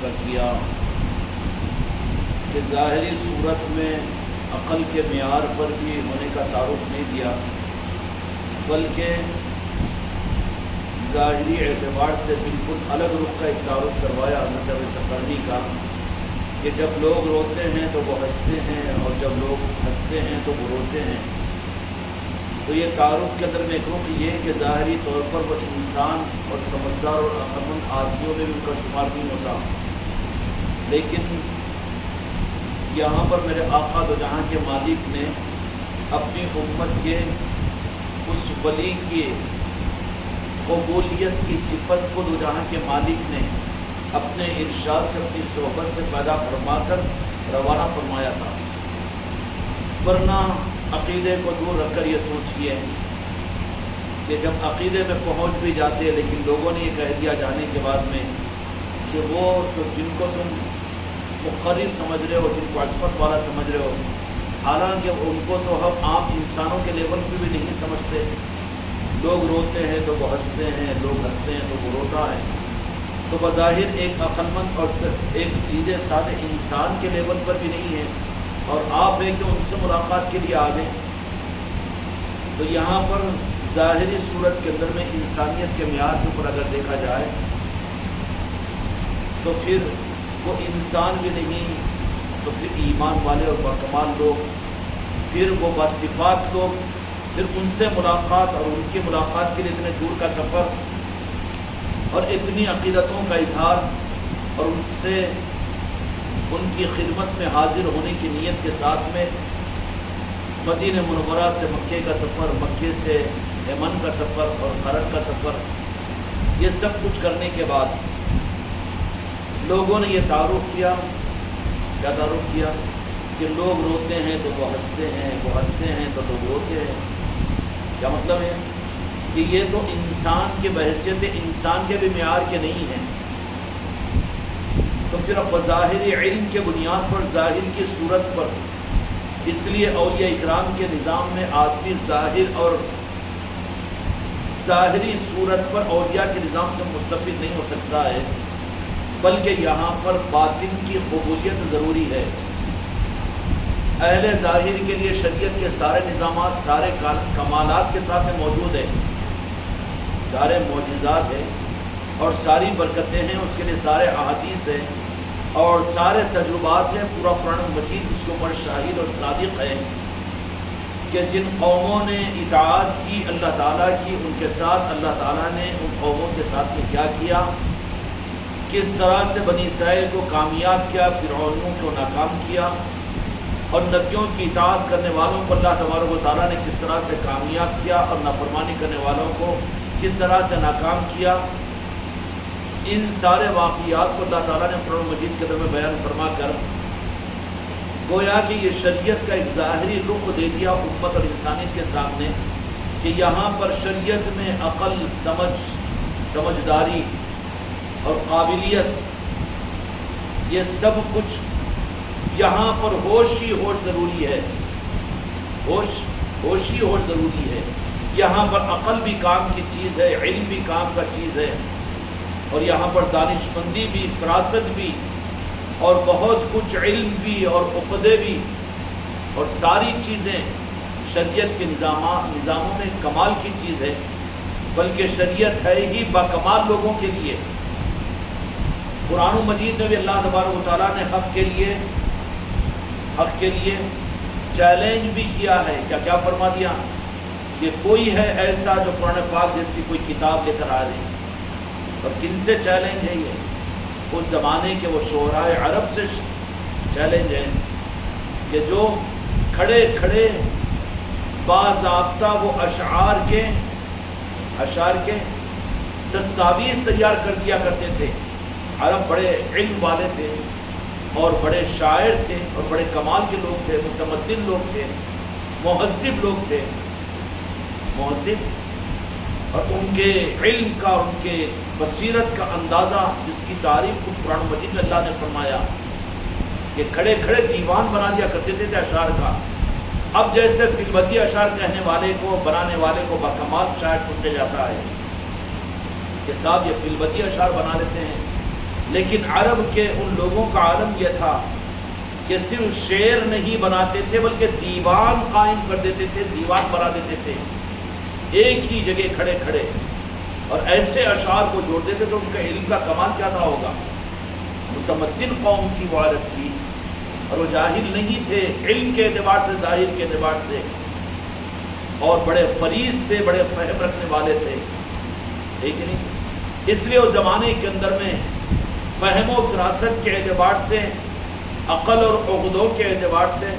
ذکر کیا کہ ظاہری صورت میں عقل کے معیار پر بھی ہونے کا تعارف نہیں دیا، بلکہ ظاہری اعتبار سے بالکل الگ رخ کا ایک تعارف کروایا حضرت اویس قرنی کا کہ جب لوگ روتے ہیں تو وہ ہنستے ہیں اور جب لوگ ہنستے ہیں تو وہ روتے ہیں۔ تو یہ تعارف کے اندر میں ایک رخ یہ کہ ظاہری طور پر وہ انسان اور سمجھدار اور عقلمند آدمیوں میں بھی ان کا شمار نہیں ہوتا، لیکن یہاں پر میرے آقا دو جہاں کے مالک نے اپنی امت کے اس ولی کی قبولیت کی صفت کو دو جہاں کے مالک نے اپنے ارشاد سے اپنی صحبت سے پیدا فرما کر روانہ فرمایا تھا۔ ورنہ عقیدے کو دور رکھ کر یہ سوچئے کہ جب عقیدے میں پہنچ بھی جاتے لیکن لوگوں نے یہ کہہ دیا جانے کے بعد میں کہ وہ تو جن کو تم مقرر سمجھ رہے ہو، جن کو عصمت والا سمجھ رہے ہو، حالانکہ ان کو تو ہم عام انسانوں کے لیول پہ بھی نہیں سمجھتے۔ لوگ روتے ہیں تو وہ ہنستے ہیں، لوگ ہنستے ہیں تو وہ روتا ہے، تو بظاہر ایک عقلمند اور ایک سیدھے سادھے انسان کے لیول پر بھی نہیں ہے، اور آپ ہیں کہ ان سے ملاقات کے لیے آ گئے۔ تو یہاں پر ظاہری صورت کے اندر میں انسانیت کے معیار کے اوپر اگر دیکھا جائے تو پھر وہ انسان بھی نہیں، تو پھر ایمان والے اور باکمال لوگ، پھر وہ باصفات لوگ، پھر ان سے ملاقات اور ان کی ملاقات کے لیے اتنے دور کا سفر اور اتنی عقیدتوں کا اظہار اور ان سے ان کی خدمت میں حاضر ہونے کی نیت کے ساتھ میں مدینہ منورہ سے مکے کا سفر، مکے سے یمن کا سفر اور قرن کا سفر، یہ سب کچھ کرنے کے بعد لوگوں نے یہ تعارف کیا، کیا تعارف کیا کہ لوگ روتے ہیں تو وہ ہنستے ہیں، وہ ہنستے ہیں تو لوگ روتے ہیں۔ کیا مطلب ہے کہ یہ تو انسان کے بحیثیت انسان کے بھی معیار کے نہیں ہیں۔ تو پھر اب بظاہری علم کے بنیاد پر، ظاہر کی صورت پر، اس لیے اولیاء اکرام کے نظام میں آدمی ظاہر اور ظاہری صورت پر اولیاء کے نظام سے مستفید نہیں ہو سکتا ہے، بلکہ یہاں پر باطن کی قبولیت ضروری ہے۔ اہل ظاہر کے لیے شریعت کے سارے نظامات سارے کمالات کے ساتھ میں موجود ہیں، سارے معجزات ہیں اور ساری برکتیں ہیں، اس کے لیے سارے احادیث ہیں اور سارے تجربات ہیں، پورا قرآن مجید اس کے اوپر شاہد اور صادق ہے کہ جن قوموں نے اطاعت کی اللہ تعالیٰ کی، ان کے ساتھ اللہ تعالیٰ نے ان قوموں کے ساتھ میں کیا کیا، کس طرح سے بنی اسرائیل کو کامیاب کیا، فرعونیوں کو ناکام کیا، اور نبیوں کی اطاعت کرنے والوں کو اللہ تبارک و تعالیٰ نے کس طرح سے کامیاب کیا اور نافرمانی کرنے والوں کو کس طرح سے ناکام کیا۔ ان سارے واقعات کو اللہ تعالیٰ نے قرآن مجید کے اندر میں بیان فرما کر گویا کہ یہ شریعت کا ایک ظاہری رخ دے دیا امت اور انسانیت کے سامنے کہ یہاں پر شریعت میں عقل، سمجھداری اور قابلیت، یہ سب کچھ یہاں پر ہوش ہی ہوش ضروری ہے، ہوش ہی ہوش ضروری ہے۔ یہاں پر عقل بھی کام کی چیز ہے، علم بھی کام کا چیز ہے، اور یہاں پر دانشمندی بھی، فراست بھی، اور بہت کچھ علم بھی اور عقدے بھی، اور ساری چیزیں شریعت کے نظاموں میں کمال کی چیز ہے، بلکہ شریعت ہے ہی باکمال لوگوں کے لیے۔ قرآن مجید میں بھی اللہ تبارک و تعالیٰ نے حق کے لیے چیلنج بھی کیا ہے۔ کیا فرما دیا کہ کوئی ہے ایسا جو قرآن پاک جیسی کوئی کتاب لے کر آ رہے، اور کن سے چیلنج ہے؟ یہ اس زمانے کے وہ شعراء عرب سے چیلنج ہے کہ جو کھڑے کھڑے باضابطہ وہ اشعار کے دستاویز تیار کر دیا کرتے تھے۔ عرب بڑے علم والے تھے اور بڑے شاعر تھے اور بڑے کمال کے لوگ تھے، متمدن لوگ تھے، مہذب لوگ تھے، مہذب، اور ان کے علم کا، ان کے بصیرت کا اندازہ جس کی تعریف کو قرآن مجید میں اللہ نے فرمایا کہ کھڑے کھڑے دیوان بنا دیا کرتے تھے اشعار کا۔ اب جیسے فلمتی اشعار کہنے والے کو، بنانے والے کو باکمال شاعر سمجھا جاتا ہے کہ صاحب یہ فلمتی اشعار بنا لیتے ہیں، لیکن عرب کے ان لوگوں کا عالم یہ تھا کہ صرف شعر نہیں بناتے تھے بلکہ دیوان قائم کر دیتے تھے، دیوان بنا دیتے تھے ایک ہی جگہ کھڑے کھڑے، اور ایسے اشعار کو جوڑ دیتے تھے۔ ان کا علم کا کمال کیا تھا ہوگا، متمدن قوم کی وہ عرب تھی، اور وہ جاہل نہیں تھے علم کے اعتبار سے، ظاہر کے اعتبار سے، اور بڑے فریض تھے، بڑے فہم رکھنے والے تھے، ٹھیک نہیں؟ اس لیے اس زمانے کے اندر میں فہم و فراست کے اعتبار سے، عقل اور عقدوں کے اعتبار سے،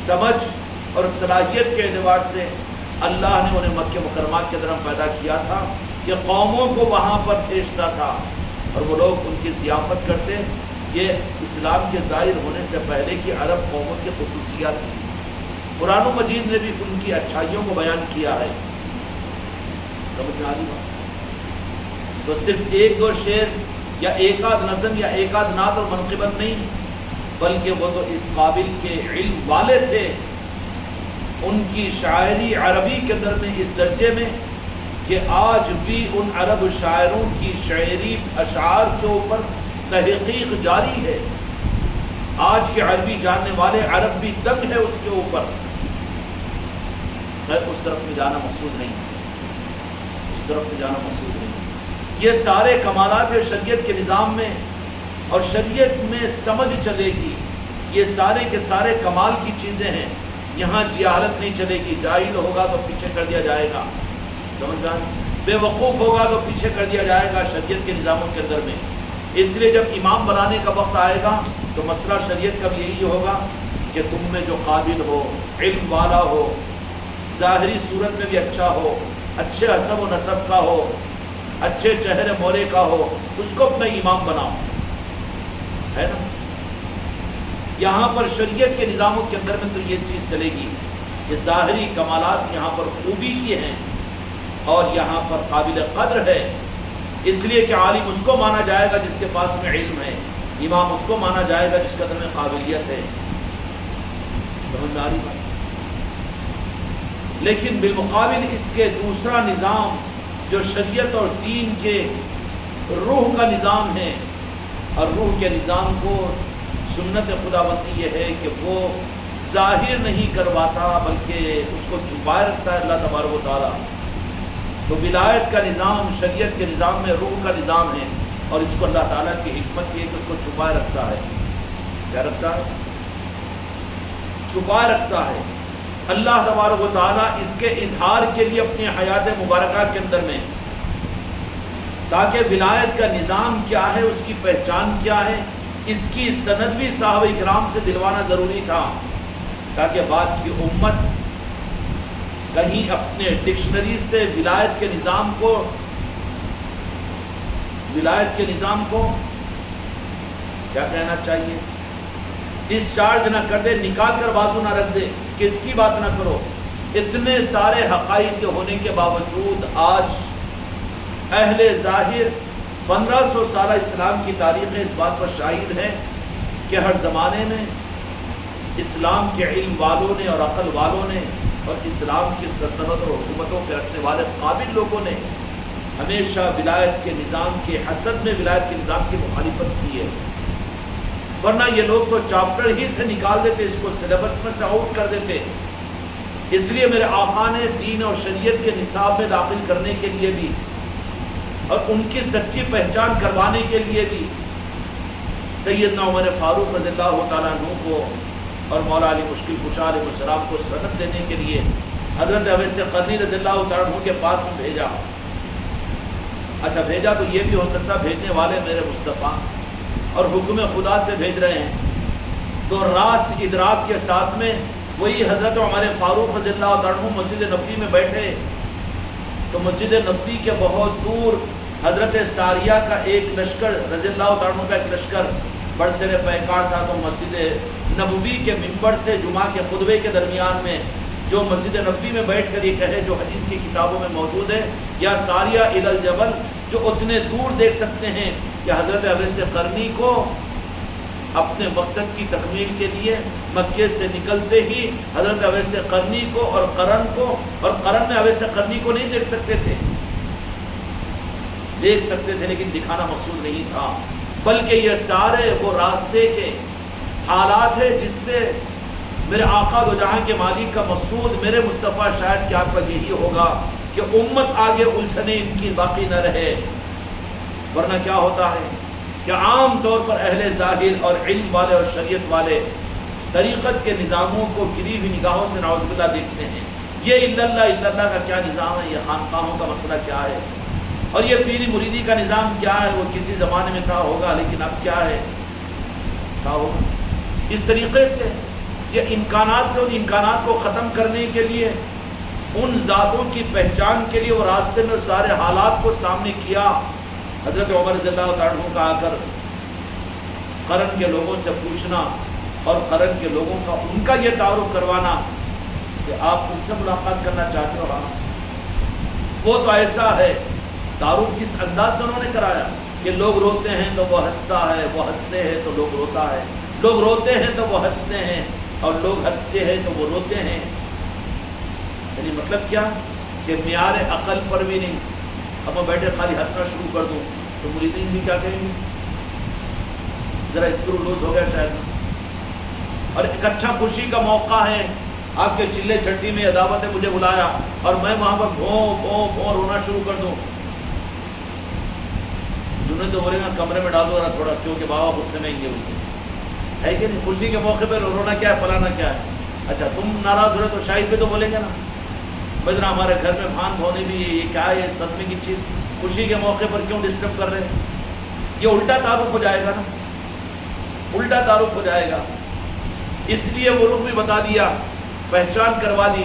سمجھ اور صلاحیت کے اعتبار سے اللہ نے انہیں مکہ مکرمہ کے اندر پیدا کیا تھا کہ قوموں کو وہاں پر بھیجتا تھا اور وہ لوگ ان کی ضیافت کرتے۔ یہ اسلام کے ظاہر ہونے سے پہلے کی عرب قوموں کی خصوصیات تھی۔ قرآن مجید نے بھی ان کی اچھائیوں کو بیان کیا ہے، سمجھ میں آ رہی بات؟ تو صرف ایک دو شعر یا ایک آدھ نظم یا ایک آدھ نعت اور منقبت نہیں، بلکہ وہ تو اس قابل کے علم والے تھے، ان کی شاعری عربی کے اندر میں اس درجے میں کہ آج بھی ان عرب شاعروں کی شاعری اشعار کے اوپر تحقیق جاری ہے۔ آج کے عربی جاننے والے عرب بھی دنگ ہے اس کے اوپر۔ خیر اس طرف میں جانا مقصود نہیں، اس طرف میں جانا مقصود نہیں۔ یہ سارے کمالات ہے شریعت کے نظام میں، اور شریعت میں سمجھ چلے گی، یہ سارے کے سارے کمال کی چیزیں ہیں۔ یہاں جہالت نہیں چلے گی، جاہل ہوگا تو پیچھے کر دیا جائے گا، سمجھ گئے؟ بے وقوف ہوگا تو پیچھے کر دیا جائے گا شریعت کے نظاموں کے اندر میں۔ اس لیے جب امام بنانے کا وقت آئے گا تو مسئلہ شریعت کا بھی یہی ہوگا کہ تم میں جو قابل ہو، علم والا ہو، ظاہری صورت میں بھی اچھا ہو، اچھے حسب و نسب کا ہو، اچھے چہرے مورے کا ہو، اس کو اپنا امام بناؤ، ہے نا؟ یہاں پر شریعت کے نظاموں کے اندر میں تو یہ چیز چلے گی کہ ظاہری کمالات یہاں پر خوبی کی ہیں اور یہاں پر قابل قدر ہے، اس لیے کہ عالم اس کو مانا جائے گا جس کے پاس میں علم ہے، امام اس کو مانا جائے گا جس کے اندر میں قابلیت ہے، سمجھ میں آ رہی بات؟ لیکن بالمقابل اس کے دوسرا نظام جو شریعت اور دین کے روح کا نظام ہے، اور روح کے نظام کو سنت خداوندی یہ ہے کہ وہ ظاہر نہیں کرواتا بلکہ اس کو چھپائے رکھتا ہے اللہ تبارک و تعالیٰ۔ تو ولایت کا نظام شریعت کے نظام میں روح کا نظام ہے، اور اس کو اللہ تعالیٰ کی حکمت یہ ہے کہ اس کو چھپائے رکھتا ہے۔ کیا رکھتا ہے؟ چھپائے رکھتا ہے۔ اللہ تبارک و تعالیٰ اس کے اظہار کے لیے اپنی حیات مبارکہ کے اندر میں، تاکہ ولایت کا نظام کیا ہے، اس کی پہچان کیا ہے، اس کی سند بھی صحابہ اکرام سے دلوانا ضروری تھا، تاکہ بعد کی امت کہیں اپنے ڈکشنری سے ولایت کے نظام کو کیا کہنا چاہیے، ڈسچارج نہ کر دے، نکال کر بازو نہ رکھ دے کہ اس کی بات نہ کرو۔ اتنے سارے حقائق کے ہونے کے باوجود آج اہل ظاہر 1500 سالہ اسلام کی تاریخ اس بات پر شاہد ہے کہ ہر زمانے میں اسلام کے علم والوں نے اور عقل والوں نے اور اسلام کی سلطنت اور حکومتوں کے رکھنے والے قابل لوگوں نے ہمیشہ ولایت کے نظام کے حسد میں ولایت کے نظام کی مخالفت کی ہے، ورنہ یہ لوگ تو چاپٹر ہی سے نکال دیتے، اس کو سلیبس میں سے آؤٹ کر دیتے۔ اس لیے میرے آقا نے دین اور شریعت کے نصاب میں داخل کرنے کے لیے بھی اور ان کی سچی پہچان کروانے کے لیے بھی سیدنا عمر فاروق رضی اللہ تعالیٰ عنہ کو اور مولا علی مشکل کشا علیہ السلام کو سند دینے کے لیے حضرت اویس قرنی رضی اللہ تعالیٰ عنہ کے پاس میں بھیجا۔ اچھا بھیجا تو یہ بھی ہو سکتا بھیجنے والے میرے مصطفیٰ اور حکم خدا سے بھیج رہے ہیں، تو راس ادراک کے ساتھ میں وہی حضرت عمر فاروق رضی اللہ تعالیٰ عنہ مسجد نبوی میں بیٹھے، تو مسجد نبوی کے بہت دور حضرت ساریہ کا ایک لشکر رضی اللہ تعالیٰ عنہ کا ایک لشکر برسر پیکار تھا، تو مسجد نبوی کے منبر سے جمعہ کے خطبے کے درمیان میں جو مسجد نبوی میں بیٹھ کر یہ کہے جو حدیث کی کتابوں میں موجود ہے، یا ساریہ الی الجبل، جو اتنے دور دیکھ سکتے ہیں کہ حضرت اویس قرنی کو اپنے مقصد کی تکمیل کے لیے مکے سے نکلتے ہی حضرت اویس قرنی کو اور قرن میں اویس قرنی کو نہیں دیکھ سکتے تھے، لیکن دکھانا مقصود نہیں تھا، بلکہ یہ سارے وہ راستے کے حالات ہیں جس سے میرے آقا دو جہاں کے مالک کا مقصود میرے مصطفیٰ شاید کیا پر یہی ہوگا کہ امت آگے الجھنے ان کی باقی نہ رہے. ورنہ کیا ہوتا ہے کہ عام طور پر اہل ظاہر اور علم والے اور شریعت والے طریقت کے نظاموں کو گری ہوئی نگاہوں سے نعوذ باللہ دیکھتے ہیں. یہ الا اللہ کا کیا نظام ہے, یہ خانقاہوں کا مسئلہ کیا ہے, اور یہ پیری مریدی کا نظام کیا ہے, وہ کسی زمانے میں تھا ہوگا لیکن اب کیا ہے, کیا ہوگا. اس طریقے سے یہ امکانات تھے, ان امکانات کو ختم کرنے کے لیے, ان ذاتوں کی پہچان کے لیے وہ راستے میں سارے حالات کو سامنے کیا. حضرت عمر رضی اللہ تعالیٰ عنہ کا آ کر قرن کے لوگوں سے پوچھنا اور قرن کے لوگوں کا ان کا یہ تعارف کروانا کہ آپ ان سے ملاقات کرنا چاہتے ہو. ہاں وہ تو ایسا ہے. تعارف کس انداز سے انہوں نے کرایا کہ لوگ روتے ہیں تو وہ ہنستا ہے, وہ ہنستے ہیں تو لوگ روتا ہے, لوگ روتے ہیں تو وہ ہنستے ہیں, اور لوگ ہنستے ہیں تو وہ روتے ہیں. یعنی مطلب کیا کہ معیار عقل پر بھی نہیں. اب میں بیٹھے خالی ہنسنا شروع کر دوں تو مریدین بھی کیا کہیں گے, ذرا اسکرو لوز ہو گیا شاید. اور ایک اچھا خوشی کا موقع ہے, آپ کے چلے چھٹی میں عداوت نے مجھے بلایا اور میں وہاں پر بھوں رونا شروع کر دوں. انہوں نے تو بولے گا کمرے میں ڈالو ذرا تھوڑا, کیونکہ بابا غصے میں گے ہے کہ نہیں. خوشی کے موقع پہ رونا کیا ہے, پلانا کیا ہے. اچھا تم ناراض ہو رہے تو شاہد پہ تو بولیں گے نا, بھائی ذرا ہمارے گھر میں بھان دھونے بھی, یہ کیا ہے, یہ صدمے کی چیز, خوشی کے موقع پر کیوں ڈسٹرب کر رہے ہیں. یہ الٹا تعارف ہو جائے گا نا, الٹا تعارف ہو جائے گا. اس لیے وہ رخ بھی بتا دیا, پہچان کروا دی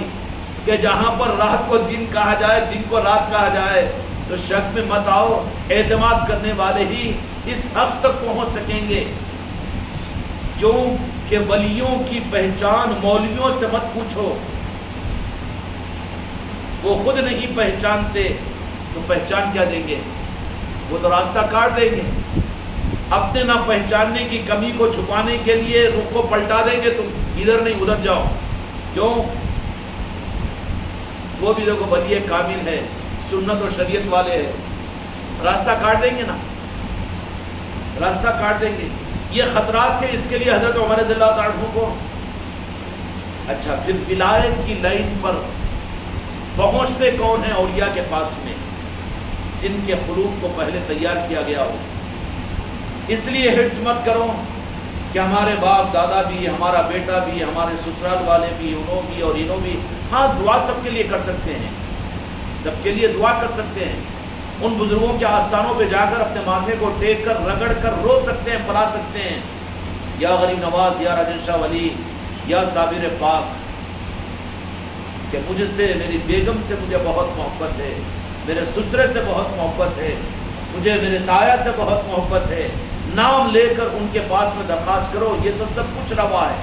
کہ جہاں پر رات کو دن کہا جائے, دن کو رات کہا جائے, تو شک میں مت آؤ, اعتماد کرنے والے ہی اس حق تک پہنچ سکیں گے. کیوں کہ ولیوں کی پہچان مولویوں سے مت پوچھو, وہ خود نہیں پہچانتے تو پہچان کیا دیں گے, وہ تو راستہ کاٹ دیں گے. اپنے نہ پہچاننے کی کمی کو چھپانے کے لیے رخ کو پلٹا دیں گے, تم ادھر نہیں ادھر جاؤ. کیوں, وہ بھی دیکھو ولی کامل ہے, سنت اور شریعت والے ہیں, راستہ کاٹ دیں گے نا, راستہ کاٹ دیں گے. یہ خطرات تھے, اس کے لیے حضرت عمر رضی اللہ تعالیٰ عنہ کو. اچھا پھر ولایت کی لائن پر پہنچتے کون ہیں اولیاء کے پاس میں, جن کے قلوب کو پہلے تیار کیا گیا ہو. اس لیے حرص مت کرو کہ ہمارے باپ دادا بھی, ہمارا بیٹا بھی, ہمارے سسرال والے بھی, انہوں بھی اور انہوں بھی. ہاں دعا سب کے لیے کر سکتے ہیں, سب کے لیے دعا کر سکتے ہیں. ان بزرگوں کے آستانوں پہ جا کر اپنے ماتھے کو ٹیک کر رگڑ کر رو سکتے ہیں, پڑھا سکتے ہیں, یا غریب نواز, یا راجن شاہ ولی, یا صابر پاک, کہ مجھ سے, میری بیگم سے مجھے بہت محبت ہے, میرے سسرے سے بہت محبت ہے, مجھے میرے تایا سے بہت محبت ہے. نام لے کر ان کے پاس میں درخواست کرو, یہ تو سب کچھ روا ہے,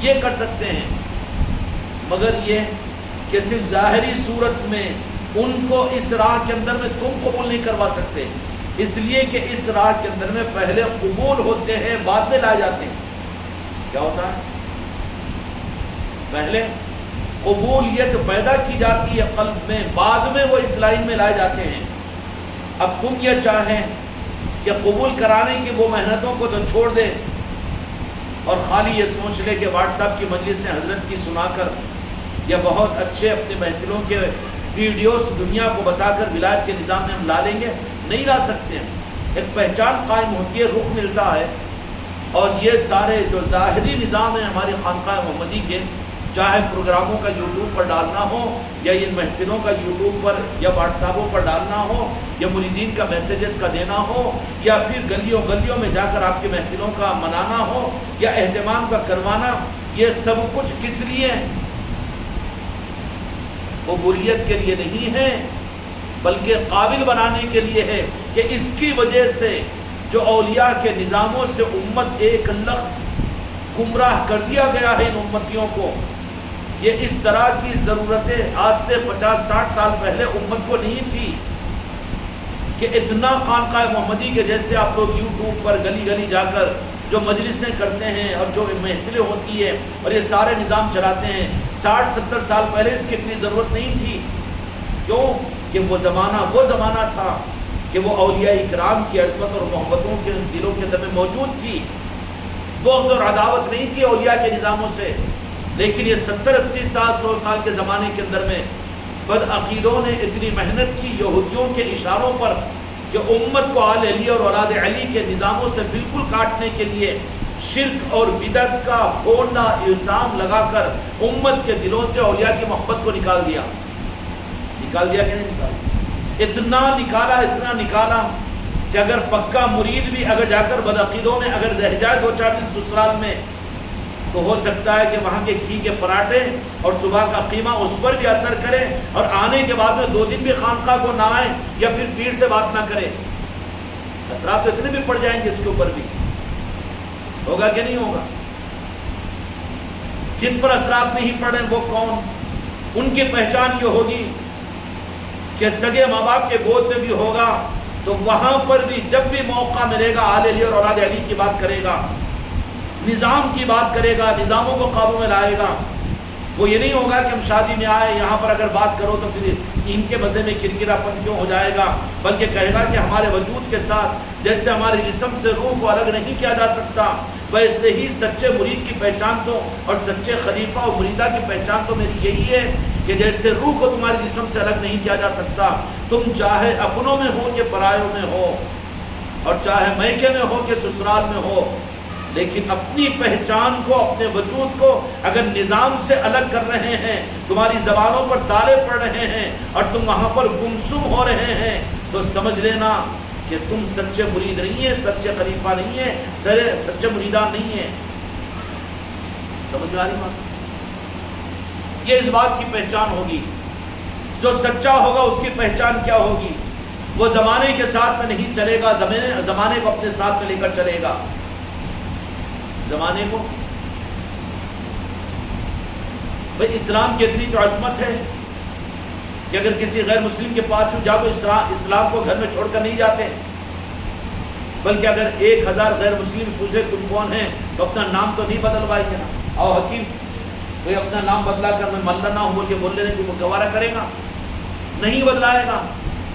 یہ کر سکتے ہیں. مگر یہ کہ صرف ظاہری صورت میں ان کو اس راہ کے اندر میں تم قبول نہیں کروا سکتے, اس لیے کہ اس راہ کے اندر میں پہلے قبول ہوتے ہیں, بعد میں لائے جاتے ہیں. کیا ہوتا ہے, پہلے قبولیت پیدا کی جاتی ہے قلب میں, بعد میں وہ اس لائن میں لائے جاتے ہیں. اب تم یہ چاہیں کہ قبول کرانے کی وہ محنتوں کو تو چھوڑ دے اور خالی یہ سوچ لے کہ واٹس ایپ کی مجلس سے حضرت کی سنا کر یا بہت اچھے اپنے محفلوں کے ویڈیوز دنیا کو بتا کر ولایت کے نظام میں ہم لا لیں گے. نہیں لا سکتے ہیں. ایک پہچان قائم ہوتی ہے, رخ ملتا ہے, اور یہ سارے جو ظاہری نظام ہیں ہماری خانقاہ محمدی کے, چاہے پروگراموں کا یوٹیوب پر ڈالنا ہو, یا ان محفلوں کا یوٹیوب پر یا واٹس ایپوں پر ڈالنا ہو, یا مریدین کا میسیجز کا دینا ہو, یا پھر گلیوں گلیوں میں جا کر آپ کی محفلوں کا منانا ہو, یا اہتمام کا کروانا, یہ سب کچھ کس لیے, قبولیت کے لیے نہیں ہے, بلکہ قابل بنانے کے لیے ہے. کہ اس کی وجہ سے جو اولیاء کے نظاموں سے امت ایک لخت گمراہ کر دیا گیا ہے, ان امتیوں کو, یہ اس طرح کی ضرورتیں آج سے 50-60 سال پہلے امت کو نہیں تھی کہ اتنا خانقاہ محمدی کے جیسے آپ لوگ یوٹیوب پر گلی گلی جا کر جو مجلسیں کرتے ہیں اور جو محفلیں ہوتی ہے اور یہ سارے نظام چلاتے ہیں. 60-70 سال پہلے اس کی اتنی ضرورت نہیں تھی. کیوں کہ وہ زمانہ تھا کہ وہ اولیاء اکرام کی عظمت اور محبتوں کے دلوں کے اندر میں موجود تھی، بغض اور عداوت نہیں تھی اولیاء کے نظاموں سے. لیکن یہ 70-80 سال 100 سال کے زمانے کے اندر میں بدعقیدوں نے اتنی محنت کی یہودیوں کے اشاروں پر کہ امت کو آل علی اور اولاد علی کے نظاموں سے بالکل کاٹنے کے لیے شرک اور بدعت کا بھونڈا الزام لگا کر امت کے دلوں سے اولیاء کی محبت کو نکال دیا کہ نہیں نکالا؟ اتنا نکالا کہ اگر پکا مرید بھی اگر جا کر بدعقیدوں میں اگر رہ جائے 2-4 دن سسرال میں تو ہو سکتا ہے کہ وہاں کے گھی کے پراٹھے اور صبح کا قیمہ اس پر بھی اثر کرے اور آنے کے بعد میں 2 دن بھی خانقاہ کو نہ آئے یا پھر پیر سے بات نہ کرے. اثرات تو اتنے بھی پڑ جائیں گے اس کے اوپر بھی. ہوگا کہ نہیں ہوگا؟ جن پر اثرات نہیں پڑ رہے وہ کون؟ ان کی پہچان یہ ہوگی کہ سگے ماں باپ کے گود میں بھی ہوگا تو وہاں پر بھی جب بھی موقع ملے گا آل علی اور اولاد علی کی بات کرے گا، نظام کی بات کرے گا، نظاموں کو قابو میں لائے گا. وہ یہ نہیں ہوگا کہ ہم شادی میں آئے یہاں پر اگر بات کرو تو پھر ان کے مزے میں کرکرا پن کیوں ہو جائے گا، بلکہ کہے گا کہ ہمارے وجود کے ساتھ جیسے ہمارے جسم سے روح کو الگ نہیں کیا جا سکتا، ویسے ہی سچے مرید کی پہچان تو اور سچے خلیفہ اور مریدہ کی پہچان تو میری یہی ہے کہ جیسے روح کو تمہارے جسم سے الگ نہیں کیا جا سکتا، تم چاہے اپنوں میں ہو کہ پرایوں میں ہو اور چاہے میکے میں ہو کہ سسرال میں ہو، لیکن اپنی پہچان کو اپنے وجود کو اگر نظام سے الگ کر رہے ہیں، تمہاری زبانوں پر تالے پڑ رہے ہیں اور تم وہاں پر گمسم ہو رہے ہیں تو سمجھ لینا کہ تم سچے مرید نہیں ہیں، سچے خلیفہ نہیں ہیں، سچے مریدان نہیں ہیں. سمجھ میں آ رہی بات؟ یہ اس بات کی پہچان ہوگی. جو سچا ہوگا اس کی پہچان کیا ہوگی؟ وہ زمانے کے ساتھ میں نہیں چلے گا، زمانے کو اپنے ساتھ میں لے کر چلے گا. زمانے کو بھئی اسلام کی اتنی تو عظمت ہے کہ اگر کسی غیر مسلم کے پاس جا تو اسلام کو گھر میں چھوڑ کر نہیں جاتے، بلکہ اگر 1000 غیر مسلم پوچھے تم کون ہیں تو اپنا نام تو نہیں بدلوائیں گے نا. آؤ حکیم کوئی اپنا نام بدلا کر میں مولانا ہوں بول کے بول لینے کو گوارا کرے گا؟ نہیں بدلائے گا.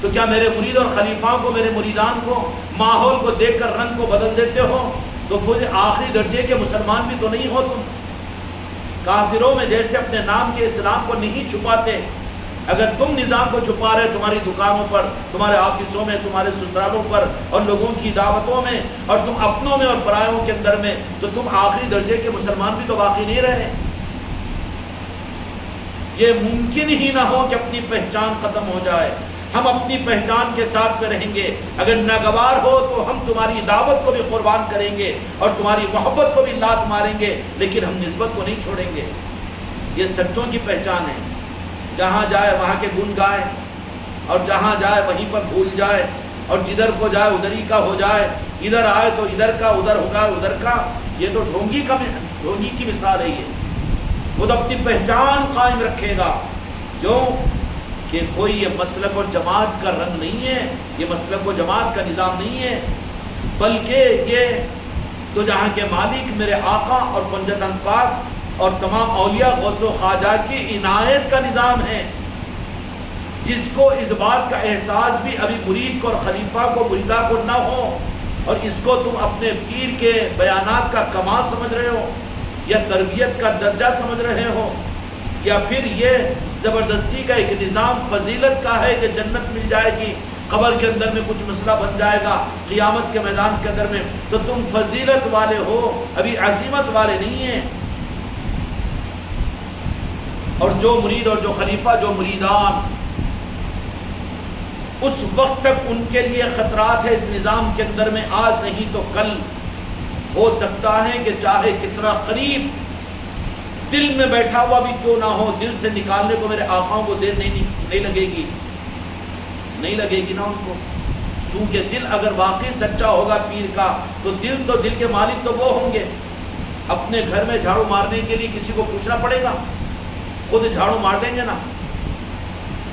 تو کیا میرے مرید اور خلیفہ کو، میرے مریدان کو ماحول کو دیکھ کر رنگ کو بدل دیتے ہو؟ تو خود آخری درجے کے مسلمان بھی تو نہیں ہو تم. کافروں میں جیسے اپنے نام کے اسلام کو نہیں چھپاتے، اگر تم نظام کو چھپا رہے تمہاری دکانوں پر، تمہارے آفسوں میں، تمہارے سسرالوں پر اور لوگوں کی دعوتوں میں اور تم اپنوں میں اور پرایوں کے اندر میں، تو تم آخری درجے کے مسلمان بھی تو باقی نہیں رہے. یہ ممکن ہی نہ ہو کہ اپنی پہچان ختم ہو جائے. ہم اپنی پہچان کے ساتھ میں رہیں گے. اگر ناگوار ہو تو ہم تمہاری دعوت کو بھی قربان کریں گے اور تمہاری محبت کو بھی لات ماریں گے، لیکن ہم نسبت کو نہیں چھوڑیں گے. یہ سچوں کی پہچان ہے. جہاں جائے وہاں کے گن گائے اور جہاں جائے وہیں پر بھول جائے اور جدھر کو جائے ادھر ہی کا ہو جائے، ادھر آئے تو ادھر کا، ادھر ہوگا ادھر کا. یہ تو ڈھونگی کی مثال ہے. یہ وہ تو اپنی پہچان قائم رکھے گا. جو کہ کوئی یہ مسلک اور جماعت کا رنگ نہیں ہے، یہ مسلک و جماعت کا نظام نہیں ہے، بلکہ یہ تو جہاں کے مالک میرے آقا اور پنجتن پاک اور تمام اولیاء غوث و خواجہ کی عنایت کا نظام ہے، جس کو اس بات کا احساس بھی ابھی مرید کو اور خلیفہ کو، مریدہ کو نہ ہو، اور اس کو تم اپنے پیر کے بیانات کا کمال سمجھ رہے ہو یا تربیت کا درجہ سمجھ رہے ہو، یا پھر یہ زبردستی کا ایک نظام فضیلت کا ہے کہ جنت مل جائے گی، قبر کے اندر میں کچھ مسئلہ بن جائے گا، قیامت کے میدان کے اندر میں، تو تم فضیلت والے ہو، ابھی عظیمت والے نہیں ہیں. اور جو مرید اور جو خلیفہ، جو مریدان، اس وقت تک ان کے لیے خطرات ہے اس نظام کے اندر میں، آج نہیں تو کل ہو سکتا ہے کہ چاہے کتنا قریب دل میں بیٹھا ہوا بھی کیوں نہ ہو، دل سے نکالنے کو میرے آقاؤں کو دیر نہیں لگے گی، نہیں لگے گی نا ان کو. چونکہ دل اگر واقعی سچا ہوگا پیر کا تو دل کے مالک تو وہ ہوں گے. اپنے گھر میں جھاڑو مارنے کے لیے کسی کو پوچھنا پڑے گا؟ خود جھاڑو مار دیں گے نا.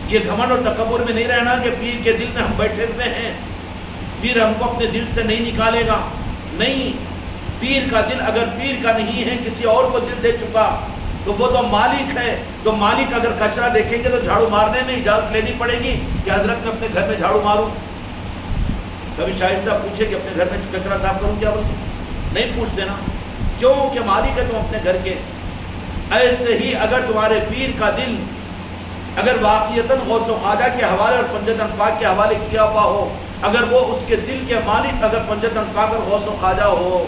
یہ گھمنڈ اور تکبر میں نہیں رہنا کہ پیر کے دل میں ہم بیٹھے ہوئے ہیں، پیر ہم کو اپنے دل سے نہیں نکالے گا. نہیں، پیر کا دل اگر پیر کا نہیں ہے، کسی اور کو دل دے چکا تو وہ تو مالک ہے. تو مالک اگر کچرا دیکھیں گے تو جھاڑو مارنے میں اجازت لینی پڑے گی کہ حضرت میں اپنے گھر میں جھاڑو ماروں. کبھی شاہد صاحب پوچھے کہ اپنے گھر میں کچرا صاف کروں کیا؟ بولتے نہیں پوچھتے نا، کیوں کہ مالک ہے تم اپنے گھر کے۔ ایسے ہی اگر تمہارے پیر کا دل اگر واقعیتاً غوث و خواجہ کے حوالے اور پنجتن پاک کے حوالے کیا ہوا ہو، اگر وہ اس کے دل کے مالک اگر پنجتن پاک اور غوث و خواجہ ہو،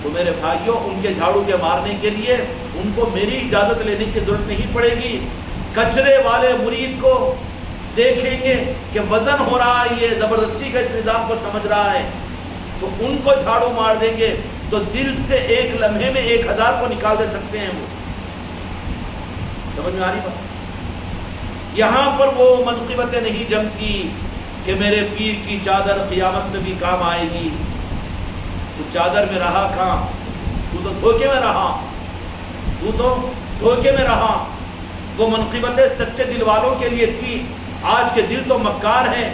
تو میرے بھائیوں ان کے جھاڑو کے مارنے کے لیے ان کو میری اجازت لینے کی ضرورت نہیں پڑے گی۔ کچرے والے مرید کو دیکھیں گے کہ وزن ہو رہا ہے، یہ زبردستی کا اس نظام کو سمجھ رہا ہے، تو ان کو جھاڑو مار دیں گے تو دل سے ایک لمحے میں 1000 کو نکال دے سکتے ہیں۔ وہ سمجھ میں آ رہی بات؟ یہاں پر وہ منقبتیں نہیں جمتی کہ میرے پیر کی چادر قیامت میں بھی کام آئے گی۔ تو چادر میں رہا کہاں؟ تو دھوکے میں رہا، تو دھوکے میں رہا۔ وہ منقبتیں سچے دل والوں کے لیے تھی۔ آج کے دل تو مکار ہیں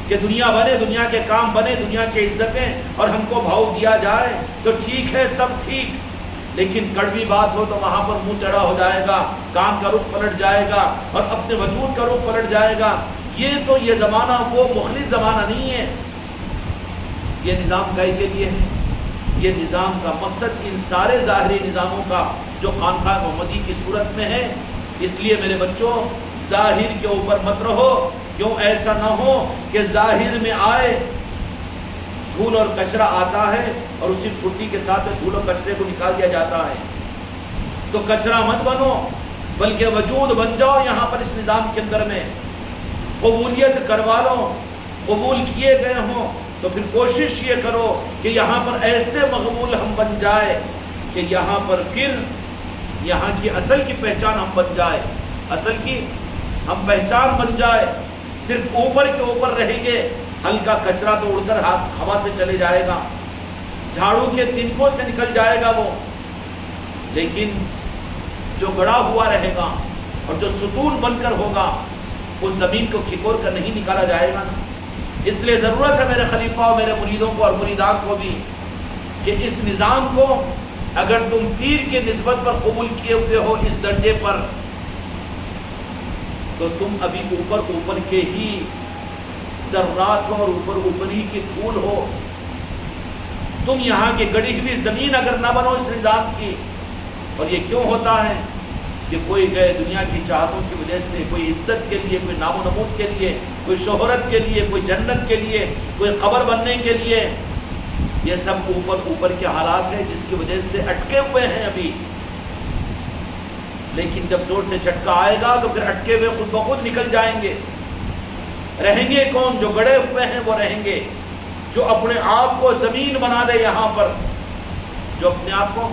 کہ دنیا بنے، دنیا کے کام بنے، دنیا کے عزتیں اور ہم کو بھاؤ دیا جائے تو ٹھیک ہے، سب ٹھیک، لیکن کڑوی بات ہو تو وہاں پر منہ ٹیڑھا ہو جائے گا، کام کا رخ پلٹ جائے گا اور اپنے وجود کا رخ پلٹ جائے گا۔ یہ زمانہ وہ مخلص زمانہ نہیں ہے۔ یہ نظام کائی کے لیے ہے؟ یہ نظام کا مقصد ان سارے ظاہری نظاموں کا جو خانقاہ محمدی کی صورت میں ہے۔ اس لیے میرے بچوں ظاہر کے اوپر مت رہو، کیوں ایسا نہ ہو کہ ظاہر میں آئے دھول اور کچرا آتا ہے اور اسی پھٹی کے ساتھ دھول اور کچرے کو نکال دیا جاتا ہے۔ تو کچرا مت بنو بلکہ وجود بن جاؤ یہاں پر اس نظام کے اندر میں، قبولیت کروا لو۔ قبول کیے گئے ہوں تو پھر کوشش یہ کرو کہ یہاں پر ایسے مقبول ہم بن جائے کہ یہاں پر پھر یہاں کی اصل کی پہچان ہم بن جائے، اصل کی ہم پہچان بن جائے۔ صرف اوپر کے اوپر رہیں گے، ہلکا کچرا تو اڑ کر ہوا سے چلے جائے گا، جھاڑو کے تنکوں سے نکل جائے گا وہ، لیکن جو گڑا ہوا رہے گا اور جو ستون بن کر ہوگا اس زمین کو کھکور کر نہیں نکالا جائے گا۔ اس لیے ضرورت ہے میرے خلیفہ اور میرے مریدوں کو اور مریدان کو بھی کہ اس نظام کو اگر تم پیر کی نسبت پر قبول کیے ہوئے ہو اس درجے پر، تو تم ابھی اوپر کے ہی ذرات ہو اور اوپر ہی کی دھول ہو۔ تم یہاں کی گڑی ہوئی زمین اگر نہ بنو اس نظام کی۔ اور یہ کیوں ہوتا ہے کہ کوئی گئے دنیا کی چاہتوں کی وجہ سے، کوئی عزت کے لیے، کوئی نام و نمود کے لیے، کوئی شہرت کے لیے، کوئی جنت کے لیے، کوئی قبر بننے کے لیے، یہ سب اوپر کے حالات ہیں جس کی وجہ سے اٹکے ہوئے ہیں ابھی۔ لیکن جب زور سے جھٹکا آئے گا تو پھر اٹکے ہوئے خود بخود نکل جائیں گے۔ رہیں گے کون؟ جو گڑے ہوئے ہیں وہ رہیں گے، جو اپنے آپ کو زمین بنا دے یہاں پر، جو اپنے آپ کو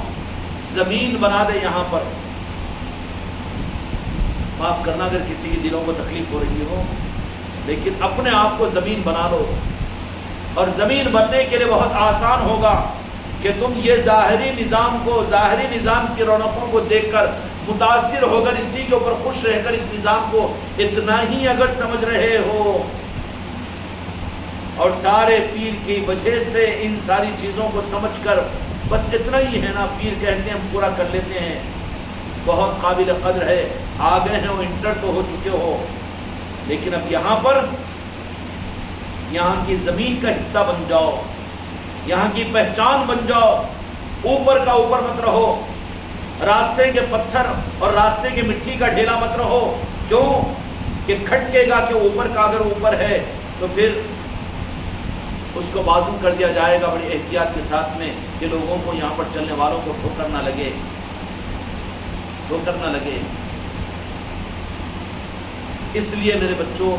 زمین بنا دے یہاں پر۔ معاف کرنا اگر کسی کے دلوں کو تکلیف ہو رہی ہو، لیکن اپنے آپ کو زمین بنا لو۔ اور زمین بننے کے لیے بہت آسان ہوگا کہ تم یہ ظاہری نظام کو، ظاہری نظام کی رونقوں کو دیکھ کر متاثر ہو کر اسی کے اوپر خوش رہ کر اس نظام کو اتنا ہی اگر سمجھ رہے ہو اور سارے پیر کی وجہ سے ان ساری چیزوں کو سمجھ کر بس اتنا ہی ہے نا، پیر کہتے ہیں ہم پورا کر لیتے ہیں، بہت قابل قدر ہے، آ گئے ہیں، وہ انٹر تو ہو چکے ہو، لیکن اب یہاں پر یہاں کی زمین کا حصہ بن جاؤ، یہاں کی پہچان بن جاؤ۔ اوپر کا اوپر مت رہو، راستے کے پتھر اور راستے کی مٹی کا ڈھیلا مت رہو۔ کیوں کہ کھٹکے گا کہ اوپر کا اگر اوپر ہے تو پھر اس کو بازو کر دیا جائے گا بڑی احتیاط کے ساتھ میں کہ لوگوں کو، یہاں پر چلنے والوں کو ٹھوکر نہ لگے، ٹھوکر نہ لگے۔ اس لیے میرے بچوں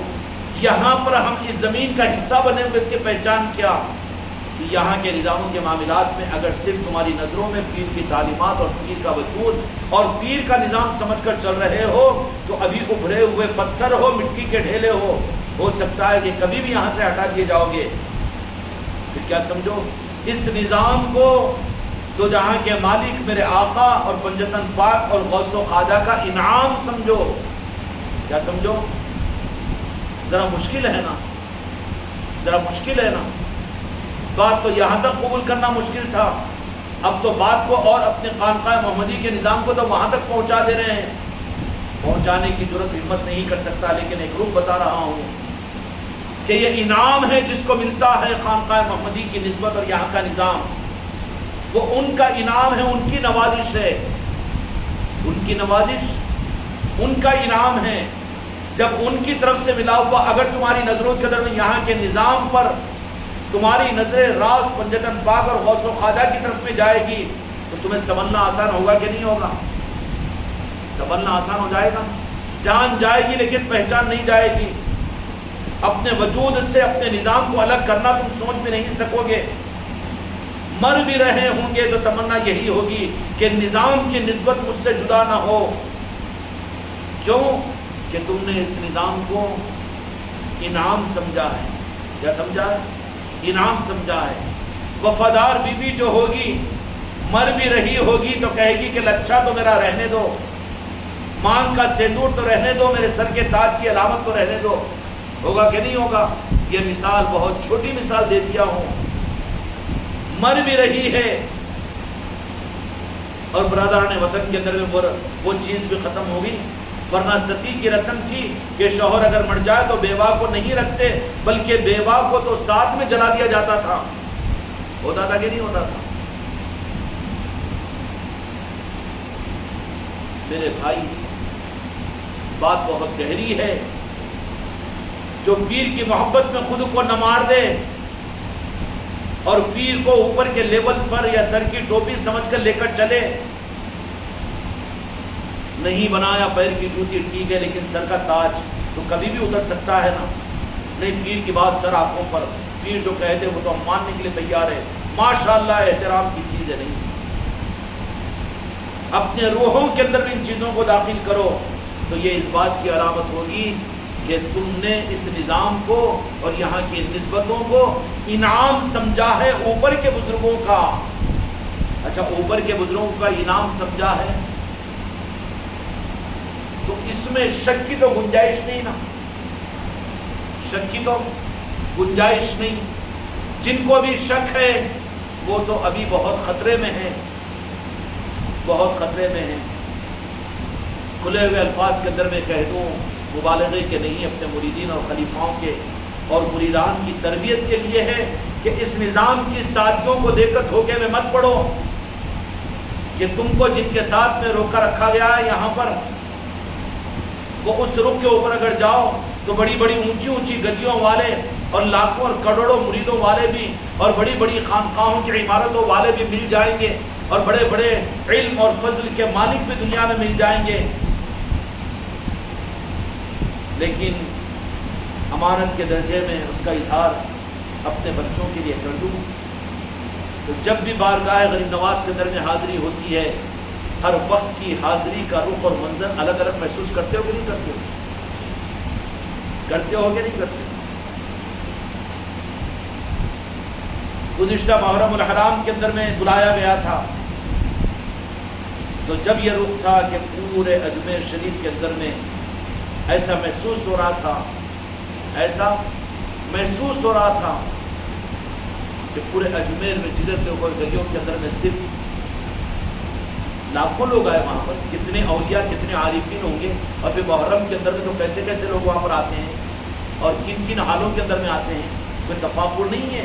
یہاں پر ہم اس زمین کا حصہ بنے ہوئے اس کی پہچان کیا کہ یہاں کے نظاموں کے معاملات میں اگر صرف تمہاری نظروں میں پیر کی تعلیمات اور پیر کا وجود اور پیر کا نظام سمجھ کر چل رہے ہو تو ابھی ابھرے ہوئے پتھر ہو، مٹی کے ڈھیلے ہو سکتا ہے کہ کبھی بھی یہاں سے ہٹا دیے جاؤ گے۔ پھر کیا سمجھو اس نظام کو تو جہاں کے مالک میرے آقا اور پنجتن پاک اور غوث و خواجہ کا انعام سمجھو۔ کیا سمجھو؟ ذرا مشکل ہے نا، ذرا مشکل ہے نا۔ بات تو یہاں تک قبول کرنا مشکل تھا، اب تو بات کو اور اپنے خانقاہ محمدی کے نظام کو تو وہاں تک پہنچا دے رہے ہیں۔ پہنچانے کی ضرورت ہمت نہیں کر سکتا، لیکن ایک رخ بتا رہا ہوں کہ یہ انعام ہے جس کو ملتا ہے خانقاہ محمدی کی نسبت اور یہاں کا نظام، وہ ان کا انعام ہے، ان کی نوازش ہے، ان کی نوازش ان کا انعام ہے۔ جب ان کی طرف سے ملا ہوا اگر تمہاری نظروں کے درمیان یہاں کے نظام پر تمہاری نظریں راز پنجتن پاک اور غوث و خواجہ کی طرف میں جائے گی تو تمہیں سنبھلنا آسان ہوگا کہ نہیں ہوگا؟ سنبھلنا آسان ہو جائے گا؟ جان جائے گی لیکن پہچان نہیں جائے گی۔ اپنے وجود سے اپنے نظام کو الگ کرنا تم سوچ بھی نہیں سکو گے۔ مر بھی رہے ہوں گے تو تمنا یہی ہوگی کہ نظام کی نسبت مجھ سے جدا نہ ہو۔ کیوں؟ کہ تم نے اس نظام کو انعام سمجھا ہے۔ کیا سمجھا ہے؟ انعام سمجھا ہے۔ وفادار بیوی جو ہوگی مر بھی رہی ہوگی تو کہے گی کہ لچھا تو میرا رہنے دو، مانگ کا سندور تو رہنے دو، میرے سر کے تاج کی علامت تو رہنے دو۔ ہوگا کہ نہیں ہوگا؟ یہ مثال بہت چھوٹی مثال دے دیا ہوں، مر بھی رہی ہے۔ اور برادران وطن کے اندر میں وہ چیز بھی ختم ہوگی، ورنہ ستی کی رسم تھی کہ شوہر اگر مر جائے تو بیوہ کو نہیں رکھتے بلکہ بیوہ کو تو ساتھ میں جلا دیا جاتا تھا۔ ہوتا تھا کہ نہیں ہوتا تھا؟ میرے بھائی بات بہت گہری ہے۔ جو پیر کی محبت میں خود کو نہ مار دے اور پیر کو اوپر کے لیول پر یا سر کی ٹوپی سمجھ کر لے کر چلے، نہیں بنایا پیر کی جوتی ٹھیک ہے لیکن سر کا تاج تو کبھی بھی اتر سکتا ہے نا۔ نہیں، پیر کی بات سر آنکھوں پر، پیر جو کہتے وہ تو ہم ماننے کے لیے تیار ہے، ماشاءاللہ احترام کی چیز ہے۔ نہیں، اپنے روحوں کے اندر بھی ان چیزوں کو داخل کرو تو یہ اس بات کی علامت ہوگی کہ تم نے اس نظام کو اور یہاں کی نسبتوں کو انعام سمجھا ہے اوپر کے بزرگوں کا۔ اچھا، اوپر کے بزرگوں کا انعام سمجھا ہے تو اس میں شک کی تو گنجائش نہیں نا، شک کی تو گنجائش نہیں۔ جن کو بھی شک ہے وہ تو ابھی بہت خطرے میں ہیں، بہت خطرے میں ہیں۔ کھلے ہوئے الفاظ کے اندر میں کہہ دوں، مبالغے کے نہیں، اپنے مریدین اور خلیفاؤں کے اور مریدان کی تربیت کے لیے ہے کہ اس نظام کی سادگیوں کو دیکھ کر دھوکے میں مت پڑو کہ تم کو جن کے ساتھ میں روکا رکھا گیا ہے یہاں پر، وہ اس رخ کے اوپر اگر جاؤ تو بڑی بڑی اونچی اونچی گدیوں والے اور لاکھوں اور کروڑوں مریدوں والے بھی اور بڑی بڑی خانقاہوں کی عمارتوں والے بھی مل جائیں گے اور بڑے بڑے علم اور فضل کے مالک بھی دنیا میں مل جائیں گے، لیکن امانت کے درجے میں اس کا اظہار اپنے بچوں کے لیے کر دوں تو جب بھی بارگاہ غریب نواز کے اندر میں حاضری ہوتی ہے، ہر وقت کی حاضری کا رخ اور منظر الگ الگ محسوس کرتے ہو کہ نہیں کرتے ہو؟ کرتے ہو کہ نہیں کرتے؟ گزشتہ محرم الحرام کے اندر میں بلایا گیا تھا تو جب یہ رخ تھا کہ پورے اجمیر شریف کے اندر میں ایسا محسوس ہو رہا تھا، ایسا محسوس ہو رہا تھا کہ پورے اجمیر میں جدھر ہوئے گلیوں کے اندر میں صرف لاکھوں لوگ آئے وہاں پر، کتنے اولیاء کتنے عارفین ہوں گے، اور پھر محرم کے اندر میں تو کیسے کیسے لوگ وہاں پر آتے ہیں اور کن کن حالوں کے اندر میں آتے ہیں، کوئی تفاقر نہیں ہے۔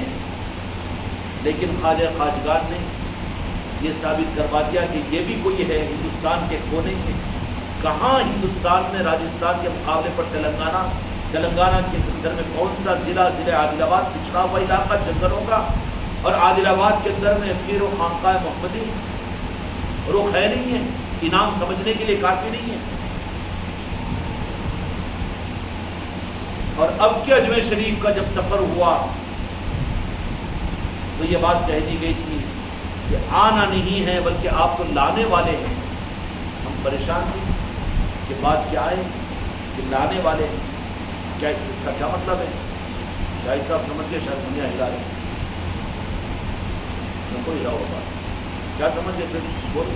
لیکن خواجہ خواجگان نے یہ ثابت کروا دیا کہ یہ بھی کوئی ہے ہندوستان کے کونے کے، کہاں ہندوستان میں راجستھان کے مقابلے پر تلنگانہ کے اندر میں کون سا ضلع عادل آباد پچھڑا ہوا علاقہ جنگلوں کا، اور عادل آباد کے اندر میں پیر و خانقاہ محمدی رخ ہے نہیں ہے، انعام سمجھنے کے لیے کافی نہیں ہے۔ اور اب کے اجمیر شریف کا جب سفر ہوا تو یہ بات کہہ دی گئی تھی کہ آنا نہیں ہے بلکہ آپ کو لانے والے ہیں۔ ہم پریشان تھے کہ بات کیا ہے کہ لانے والے ہیں، کیا اس کا کیا مطلب ہے؟ شاہد صاحب سمجھ کے شاید دنیا ہلا رہے ہیں، کوئی ہلا ہوگا کیا سمجھ گئے؟ پھر بول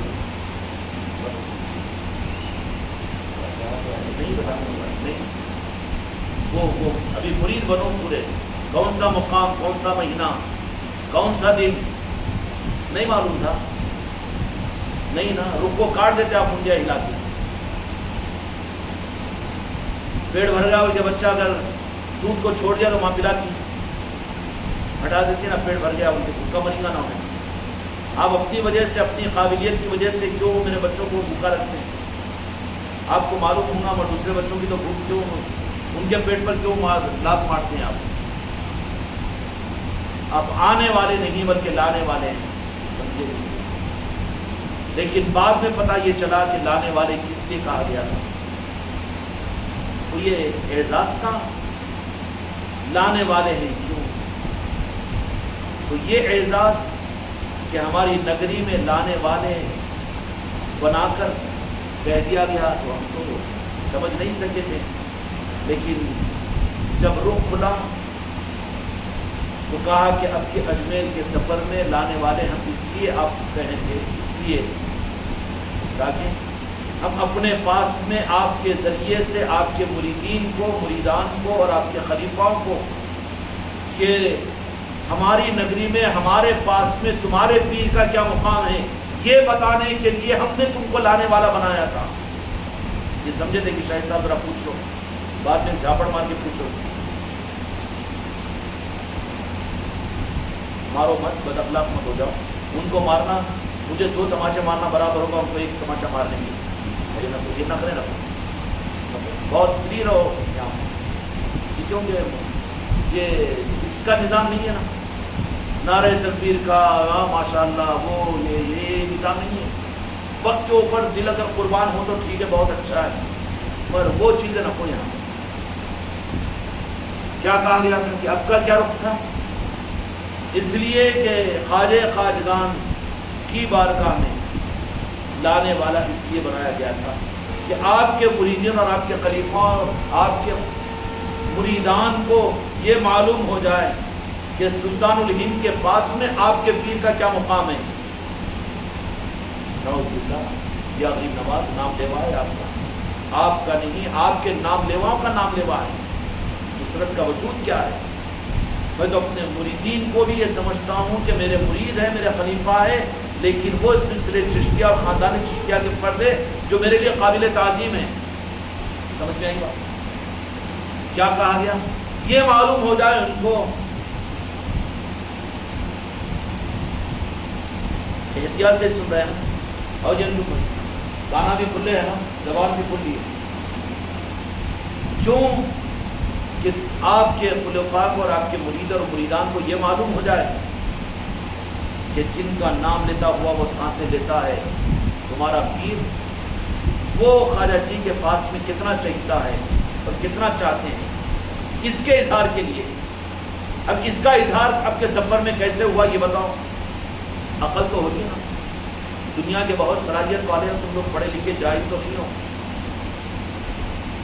نہیں بتاؤں گا، نہیں وہ ابھی مرید بنو پورے، کون سا مقام، کون سا مہینہ، کون سا دن نہیں معلوم تھا، نہیں نا، رخ کو کاٹ دیتے آپ انڈیا ہلا کے۔ پیڑ بھر گیا کہ بچہ اگر دودھ کو چھوڑ دیا تو ماں پلاتی، ہٹا دیتی نا، پیٹ بھر گیا ان کے بھوکا مری گا نہ ہو۔ آپ اپنی وجہ سے، اپنی قابلیت کی وجہ سے کیوں میرے بچوں کو بھوکا رکھتے ہیں؟ آپ کو معلوم ہوگا میں دوسرے بچوں کی تو بھوک کیوں، ان کے پیٹ پر کیوں لات مارتے ہیں آپ آنے والے نہیں بلکہ لانے والے ہیں، سمجھے؟ لیکن بعد میں پتہ یہ چلا کہ لانے والے کس لیے کہا گیا تھا، تو یہ اعزاز تھا، لانے والے ہیں کیوں؟ تو یہ اعزاز کہ ہماری نگری میں لانے والے بنا کر کہہ دیا گیا تو ہم تو سمجھ نہیں سکے تھے، لیکن جب رخ کھلا تو کہا کہ اب کے اجمیر کے سفر میں لانے والے ہم اس لیے آپ کو کہیں گے، اس لیے تاکہ ہم اپنے پاس میں آپ کے ذریعے سے آپ کے مریدین کو، مریدان کو اور آپ کے خلیفاؤں کو کہ ہماری نگری میں، ہمارے پاس میں تمہارے پیر کا کیا مقام ہے، یہ بتانے کے لیے ہم نے تم کو لانے والا بنایا تھا۔ یہ سمجھے تھے کہ شاہد صاحب ذرا پوچھ لو، بعد میں جھاپڑ مار کے پوچھو، مارو مت، بد اخلاق مت ہو جاؤ۔ ان کو مارنا، مجھے 2 تماچے مارنا برابر ہوگا ان کو 1 تماچا مار دیں گے، یہ نہ کریں نا، بہت فری رہو یہاں، کیونکہ یہ اس کا نظام نہیں ہے نا، نعرہ تکبیر کا ماشاء اللہ وہ یہ نظام نہیں ہے۔ وقت کے اوپر دل اگر قربان ہو تو ٹھیک ہے، بہت اچھا ہے، پر وہ چیزیں نہ ہو یہاں۔ کیا کہا گیا تھا کہ اب کا کیا رخ تھا؟ اس لیے کہ خواجہ خواجگان کی بارگاہ میں لانے والا اس لیے بنایا گیا تھا کہ آپ کے مریدین اور آپ کے خلیفہ اور آپ کے مریدان کو یہ معلوم ہو جائے کہ سلطان الہند کے پاس میں آپ کے پیر کا کیا مقام ہے۔ نعوذ باللہ، یا غریب نواز نام لیوا ہے آپ کا نہیں، آپ کے نام لیواؤں کا نام لیوا ہے۔ نصرت کا وجود کیا ہے؟ میں تو اپنے مریدین کو بھی یہ سمجھتا ہوں کہ میرے مرید ہے، میرے خلیفہ ہے، لیکن وہ سلسلے چشتیہ اور خاندان چشتیہ کے فرد ہے جو میرے لیے قابل تعظیم ہے۔ سمجھ میں آئی بات؟ کیا کہا گیا؟ یہ معلوم ہو جائے ان کو، احتیاط سے سن رہے ہیں اور جن کو کانا بھی کھلے ہے نا، زبان بھی کھلی ہے، کیوں کہ آپ کے خلفاء کو اور آپ کے مرید اور مریدان کو یہ معلوم ہو جائے کہ جن کا نام لیتا ہوا وہ سانسیں لیتا ہے تمہارا پیر، وہ خواجہ جی کے پاس میں کتنا چاہتا ہے اور کتنا چاہتے ہیں، اس کے اظہار کے لیے۔ اب اس کا اظہار اب کے سفر میں کیسے ہوا یہ بتاؤ؟ عقل تو ہوگی نا، دنیا کے بہت صلاحیت والے ہیں، تم لوگ پڑھے لکھے جاہل تو نہیں ہو،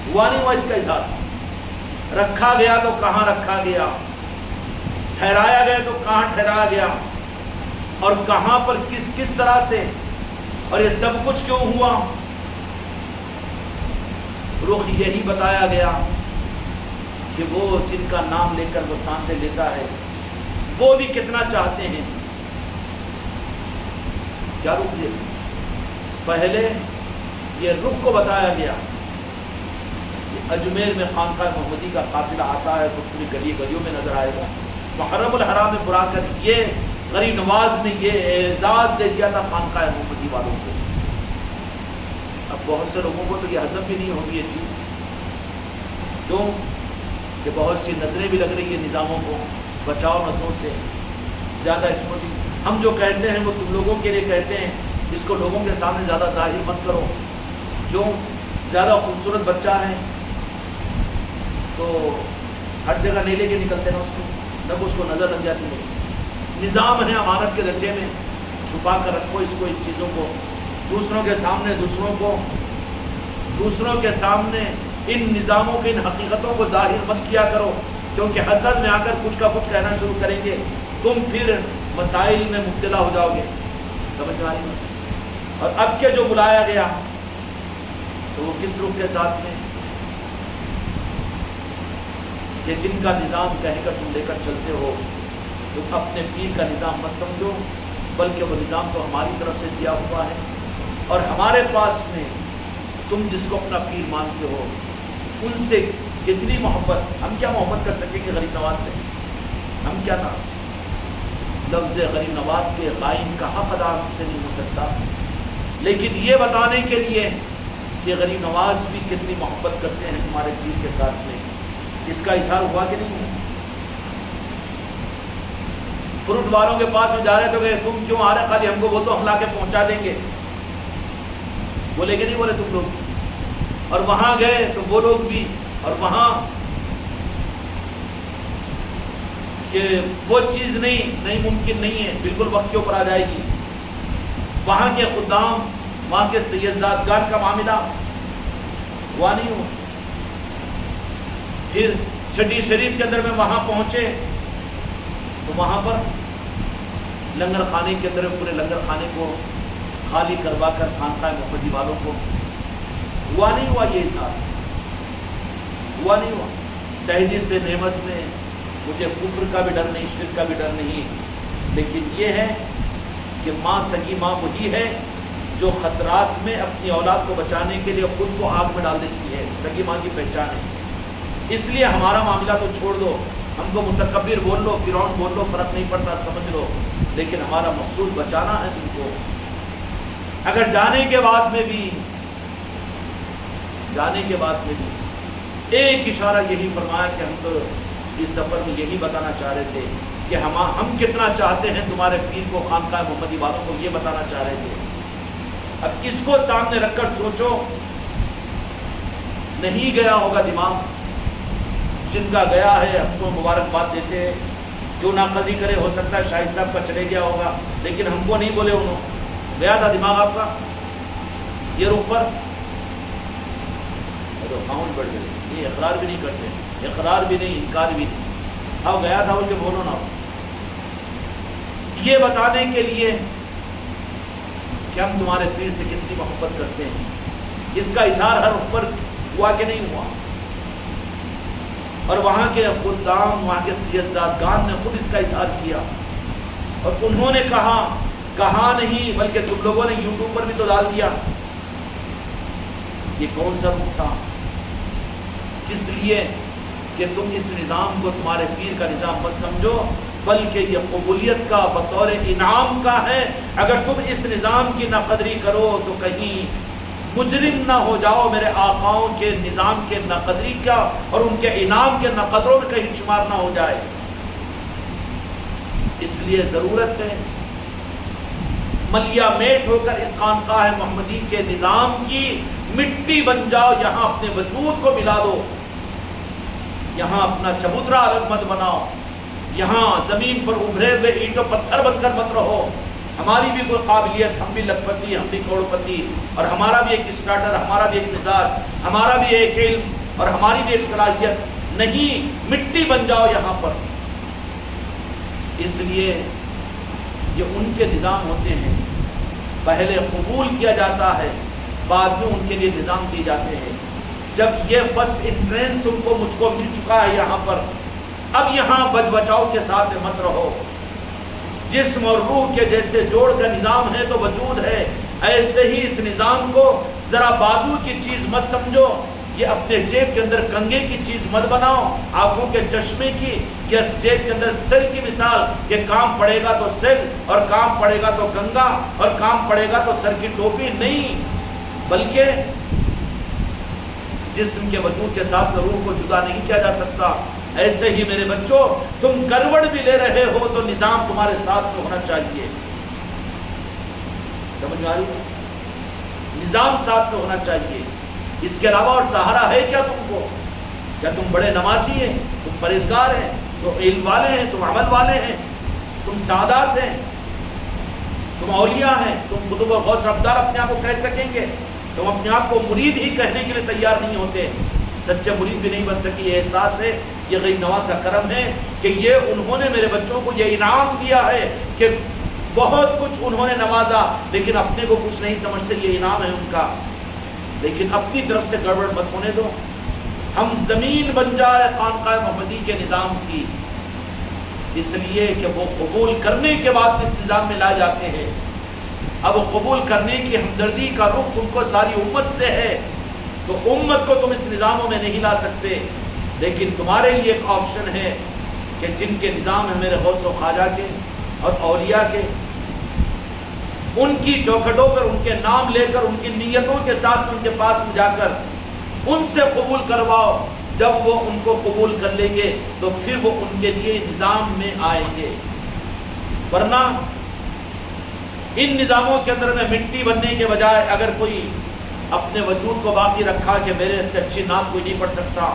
ہوا نہیں ہوا اس کا اظہار؟ رکھا گیا تو کہاں رکھا گیا، ٹھہرایا گیا تو کہاں ٹھہرایا گیا، اور کہاں پر کس طرح سے، اور یہ سب کچھ کیوں ہوا؟ رخ یہی بتایا گیا کہ وہ جن کا نام لے کر وہ سانسیں لیتا ہے وہ بھی کتنا چاہتے ہیں۔ کیا رخ دے؟ پہلے یہ رخ کو بتایا گیا کہ اجمیر میں خانقاہ محمدی کا قافلہ آتا ہے تو پوری گلیوں میں نظر آئے گا، محرم الحرام میں برا کر یہ غریب نواز نے یہ اعزاز دے دیا تھا خانقاہ محمدی والوں کو۔ اب بہت سے لوگوں کو تو یہ ہضم بھی نہیں ہوگی یہ چیز، کیوں کہ بہت سی نظریں بھی لگ رہی ہیں نظاموں کو، بچاؤ نظروں سے زیادہ ایکسپورٹنگ۔ ہم جو کہتے ہیں وہ تم لوگوں کے لیے کہتے ہیں، جس کو لوگوں کے سامنے زیادہ ظاہر مت کرو، کیوں زیادہ خوبصورت بچہ ہے تو ہر جگہ نہیں لے کے نکلتے نا اس کو، تب اس کو نظر لگ جاتی ہے۔ نظام ہے امانت کے درجے میں، چھپا کر رکھو اس کو، ان چیزوں کو دوسروں کے سامنے، دوسروں کے سامنے ان نظاموں کی ان حقیقتوں کو ظاہر مت کیا کرو، کیونکہ حسد میں آ کر کچھ کا کچھ کہنا شروع کریں گے، تم پھر مسائل میں مبتلا ہو جاؤ گے۔ سمجھ میں آئی؟ اور اب کے جو بلایا گیا تو وہ کس رخ کے ساتھ میں کہ جن کا نظام کہہ کر تم لے کر چلتے ہو، تم اپنے پیر کا نظام مت سمجھو، بلکہ وہ نظام تو ہماری طرف سے دیا ہوا ہے، اور ہمارے پاس میں تم جس کو اپنا پیر مانتے ہو ان سے کتنی محبت، ہم کیا محبت کر سکیں گے غریب نواز سے؟ ہم کیا نا لفظ غریب نواز کے قائم کا حق ادا ہم سے نہیں ہو سکتا، لیکن یہ بتانے کے لیے کہ غریب نواز بھی کتنی محبت کرتے ہیں تمہارے پیر کے ساتھ میں، اس کا اظہار ہوا کہ نہیں ہوا؟ فروٹ والوں کے پاس میں جا رہے تو کہ تم کیوں آ رہے، خالی ہم کو بول تو ہم لا کے پہنچا دیں گے، بولے کہ نہیں بولے تم لوگ؟ اور وہاں گئے تو وہ لوگ بھی، اور وہاں کہ وہ چیز نہیں ممکن نہیں ہے، بالکل وقت کے اوپر آ جائے گی۔ وہاں کے خدام، وہاں کے سید زادگان کا معاملہ ہوا نہیں ہوا۔ پھر چھٹی شریف کے اندر میں وہاں پہنچے تو وہاں پر لنگر خانے کے اندر پورے لنگر خانے کو خالی کروا کر خانقاہ محمدی والوں کو ہوا نہیں ہوا، یہ اظہار ہوا نہیں ہوا۔ تہذیب سے نعمت میں مجھے کفر کا بھی ڈر نہیں، شرک کا بھی ڈر نہیں، لیکن یہ ہے کہ ماں، سگی ماں وہی ہے جو خطرات میں اپنی اولاد کو بچانے کے لیے خود کو آگ میں ڈال دیتی ہے، سگی ماں کی پہچان ہے۔ اس لیے ہمارا معاملہ تو چھوڑ دو، ہم کو متکبر بول لو، فرعون بول لو، فرق نہیں پڑتا، سمجھ لو، لیکن ہمارا مقصود بچانا ہے تم کو۔ اگر جانے کے بعد میں بھی ایک اشارہ یہی فرمایا کہ ہم تو اس سفر میں یہی بتانا چاہ رہے تھے کہ ہم کتنا چاہتے ہیں تمہارے پیر کو، خانقاہ محمدی والوں کو، یہ بتانا چاہ رہے تھے۔ اب اس کو سامنے رکھ کر سوچو، نہیں گیا ہوگا دماغ، جن کا گیا ہے ہم کو مبارکباد دیتے ہیں، جو ناقضی کرے ہو سکتا ہے شاہد صاحب کا چلے گیا ہوگا، لیکن ہم کو نہیں بولے، انہوں گیا تھا دماغ آپ کا یہ رخ پر، تو خاون بڑھ گئے، یہ اقرار بھی نہیں کرتے، اقرار بھی نہیں، انکار بھی نہیں، ہاں گیا تھا بول کے بولو نا۔ یہ بتانے کے لیے کہ ہم تمہارے پیر سے کتنی محبت کرتے ہیں، اس کا اظہار ہر اوپر ہوا کہ نہیں ہوا؟ اور وہاں کے خدام، وہاں کے سیاستدان نے خود اس کا اظہار کیا، اور انہوں نے کہا نہیں بلکہ تم لوگوں نے یوٹیوب پر بھی تو ڈال دیا۔ یہ کون سا رخ تھا؟ اس لیے کہ تم اس نظام کو تمہارے پیر کا نظام مت سمجھو، بلکہ یہ قبولیت کا بطور انعام کا ہے۔ اگر تم اس نظام کی ناقدری کرو تو کہیں مجرم نہ ہو جاؤ، میرے آقاؤں کے نظام کے ناقدری کا اور ان کے انعام کے ناقدروں میں کہیں شمار نہ ہو جائے۔ اس لیے ضرورت ہے ملیا میٹ ہو کر اس خانقاہ محمدی کے نظام کی مٹی بن جاؤ، یہاں اپنے وجود کو ملا دو، یہاں اپنا چبوترا الگ مت بناؤ، یہاں زمین پر ابھرے ہوئے اینٹ و پتھر بن کر مت رہو۔ ہماری بھی کوئی قابلیت، ہم بھی لکھپتی، ہم بھی کروڑ پتی، اور ہمارا بھی ایک اسٹارٹر، ہمارا بھی ایک مزاج، ہمارا بھی ایک علم اور ہماری بھی ایک صلاحیت نہیں، مٹی بن جاؤ یہاں پر۔ اس لیے یہ ان کے نظام ہوتے ہیں، پہلے قبول کیا جاتا ہے، بعد میں ان کے لیے نظام دیے جاتے ہیں۔ جب یہ فرسٹ انٹرنس تم کو مجھ کو مل چکا ہے یہاں پر، اب یہاں بچ بچاؤ کے ساتھ مت رہو۔ جسم اور روح کے جیسے جوڑ کا نظام ہے تو وجود ہے، ایسے ہی اس نظام کو ذرا بازو کی چیز مت سمجھو، یہ اپنے جیب کے اندر کنگے کی چیز مت بناؤ، آنکھوں کے چشمے کی، یا جیب کے اندر سیل کی مثال، کہ کام پڑے گا تو سیل، اور کام پڑے گا تو کنگا، اور کام پڑے گا تو سر کی ٹوپی نہیں، بلکہ جسم کے وجود کے ساتھ روح کو جدا نہیں کیا جا سکتا۔ ایسے ہی میرے بچوں، تم کروڑ بھی لے رہے ہو تو نظام تمہارے ساتھ میں ہونا چاہیے، سمجھ میں آ رہی ہے؟ نظام ساتھ میں ہونا چاہیے، اس کے علاوہ اور سہارا ہے کیا تم کو؟ کیا تم بڑے نمازی ہیں، تم پرہیزگار ہیں، تم علم والے ہیں، تم عمل والے ہیں، تم سعادات ہیں، تم اولیاء ہیں، تم قطب و غوث افدار اپنے آپ کو کہہ سکیں گے؟ تم اپنے آپ کو مرید ہی کہنے کے لیے تیار نہیں ہوتے، سچے مرید بھی نہیں بن سکی۔ یہ احساس ہے، یہ غریب نواز کا کرم ہے کہ یہ انہوں نے میرے بچوں کو یہ انعام دیا ہے کہ بہت کچھ انہوں نے نوازا، لیکن اپنے کو کچھ نہیں سمجھتے، یہ انعام ہے ان کا۔ لیکن اپنی طرف سے گڑبڑ مت ہونے دو، ہم زمین بن جائے خانقاہ محمدی کے نظام کی، اس لیے کہ وہ قبول کرنے کے بعد اس نظام میں لائے جاتے ہیں۔ اب قبول کرنے کی ہمدردی کا رخ تم کو ساری امت سے ہے، تو امت کو تم اس نظاموں میں نہیں لا سکتے، لیکن تمہارے لیے ایک آپشن ہے کہ جن کے نظام ہیں میرے غوث و خواجہ کے اور اولیاء کے، ان کی چوکھٹوں پر ان کے نام لے کر ان کی نیتوں کے ساتھ ان کے پاس جا کر ان سے قبول کرواؤ۔ جب وہ ان کو قبول کر لیں گے تو پھر وہ ان کے لیے نظام میں آئیں گے، ورنہ ان نظاموں کے اندر میں مٹی بننے کے بجائے اگر کوئی اپنے وجود کو باقی رکھا کہ میرے سے اچھی نعت کوئی نہیں پڑھ سکتا،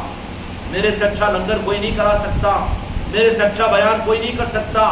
میرے سے اچھا لنگر کوئی نہیں کرا سکتا، میرے سے اچھا بیان کوئی نہیں کر سکتا،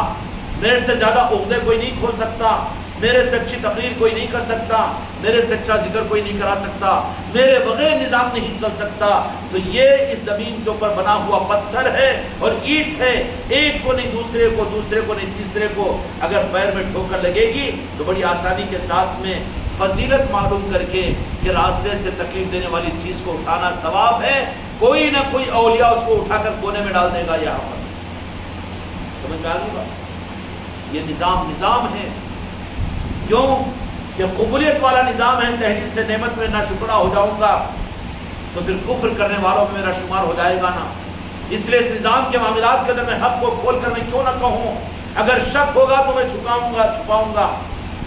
میرے سے زیادہ عقدے کوئی نہیں کھول سکتا، میرے سے اچھی تقریر کوئی نہیں کر سکتا، میرے سے اچھا ذکر کوئی نہیں کرا سکتا، میرے بغیر نظام نہیں چل سکتا، تو یہ اس زمین کے اوپر بنا ہوا پتھر ہے اور اینٹ ہے، ایک کو نہیں دوسرے کو، دوسرے کو نہیں تیسرے کو اگر پیر میں ٹھوکر لگے گی تو بڑی آسانی کے ساتھ میں فضیلت معلوم کر کے کہ راستے سے تکلیف دینے والی چیز کو اٹھانا ثواب ہے، کوئی نہ کوئی اولیاء اس کو اٹھا کر کونے میں ڈال دے گا۔ یہاں پر سمجھ میں آ گئی بات؟ یہ نظام ہے، کیوں کہ قبولیت والا نظام ہے۔ تحریر سے نعمت میں نہ شکرا ہو جاؤں گا تو پھر کفر کرنے والوں میں میرا شمار ہو جائے گا نا۔ اس لیے اس نظام کے معاملات کے اندر میں حق کو کھول کر میں کیوں نہ کہوں، اگر شک ہوگا تو میں چھپاؤں گا،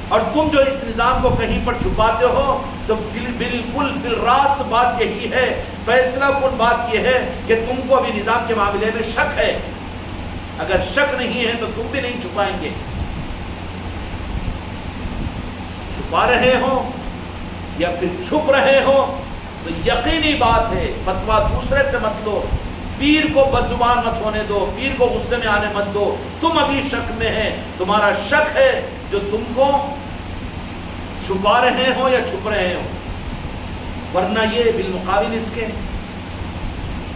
اور تم جو اس نظام کو کہیں پر چھپاتے ہو تو بالکل بالراست بات یہی ہے، فیصلہ کن بات یہ ہے کہ تم کو ابھی نظام کے معاملے میں شک ہے۔ اگر شک نہیں ہے تو تم بھی نہیں چھپائیں گے۔ چھپا رہے ہو یا پھر چھپ رہے ہو تو یقینی بات ہے فتویٰ دوسرے سے مت لو، پیر کو بدزبان مت ہونے دو، پیر کو غصے میں آنے مت دو۔ تم ابھی شک میں ہے، تمہارا شک ہے جو تم کو چھپا رہے ہو یا چھپ رہے ہو، ورنہ یہ بالمقابل اس کے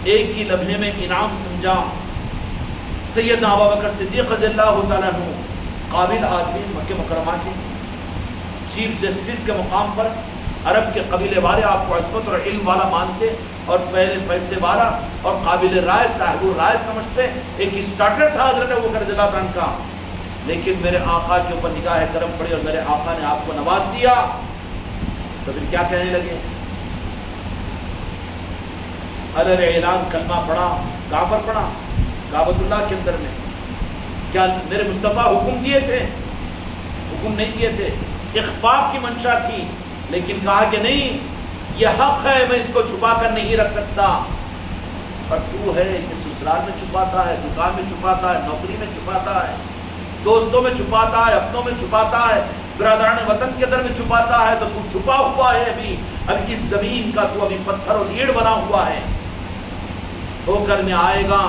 ایک ہی لمحے میں انعام سمجھا۔ سیدنا ابوبکر صدیق رضی اللہ تعالیٰ عنہ قابل آدمی، مکہ مکرمہ کے چیف جسٹس کے مقام پر، عرب کے قبیلے والے آپ کو عصمت اور علم والا مانتے اور پہلے پیسے والا اور قابل رائے صاحب الرائے سمجھتے، ایک اسٹارٹر تھا حضرت ابوبکر رضی اللہ عنہ کا، لیکن میرے آقا کے اوپر نگاہ کرم پڑی اور میرے آقا نے آپ کو نواز دیا تو پھر کیا کہنے لگے؟ علی اعلان کلمہ پڑھا، کہاں پر پڑھا؟ کعبۃ اللہ کے اندر میں۔ کیا میرے مصطفیٰ حکم دیے تھے؟ حکم نہیں دیے تھے، اخفاء کی منشا تھی، لیکن کہا کہ نہیں یہ حق ہے، میں اس کو چھپا کر نہیں رکھ سکتا۔ اور تو ہے کہ سسرال میں چھپاتا ہے، دکان میں چھپاتا ہے، نوکری میں چھپاتا ہے، دوستوں میں چھپاتا ہے، اپنوں میں چھپاتا ہے، برادران وطن کے اندر میں چھپاتا ہے، تو تو چھپا ہوا ہے ابھی اس زمین کا تو ابھی پتھر اور اینٹ بنا ہوا ہے۔ ہو کر میں آئے گا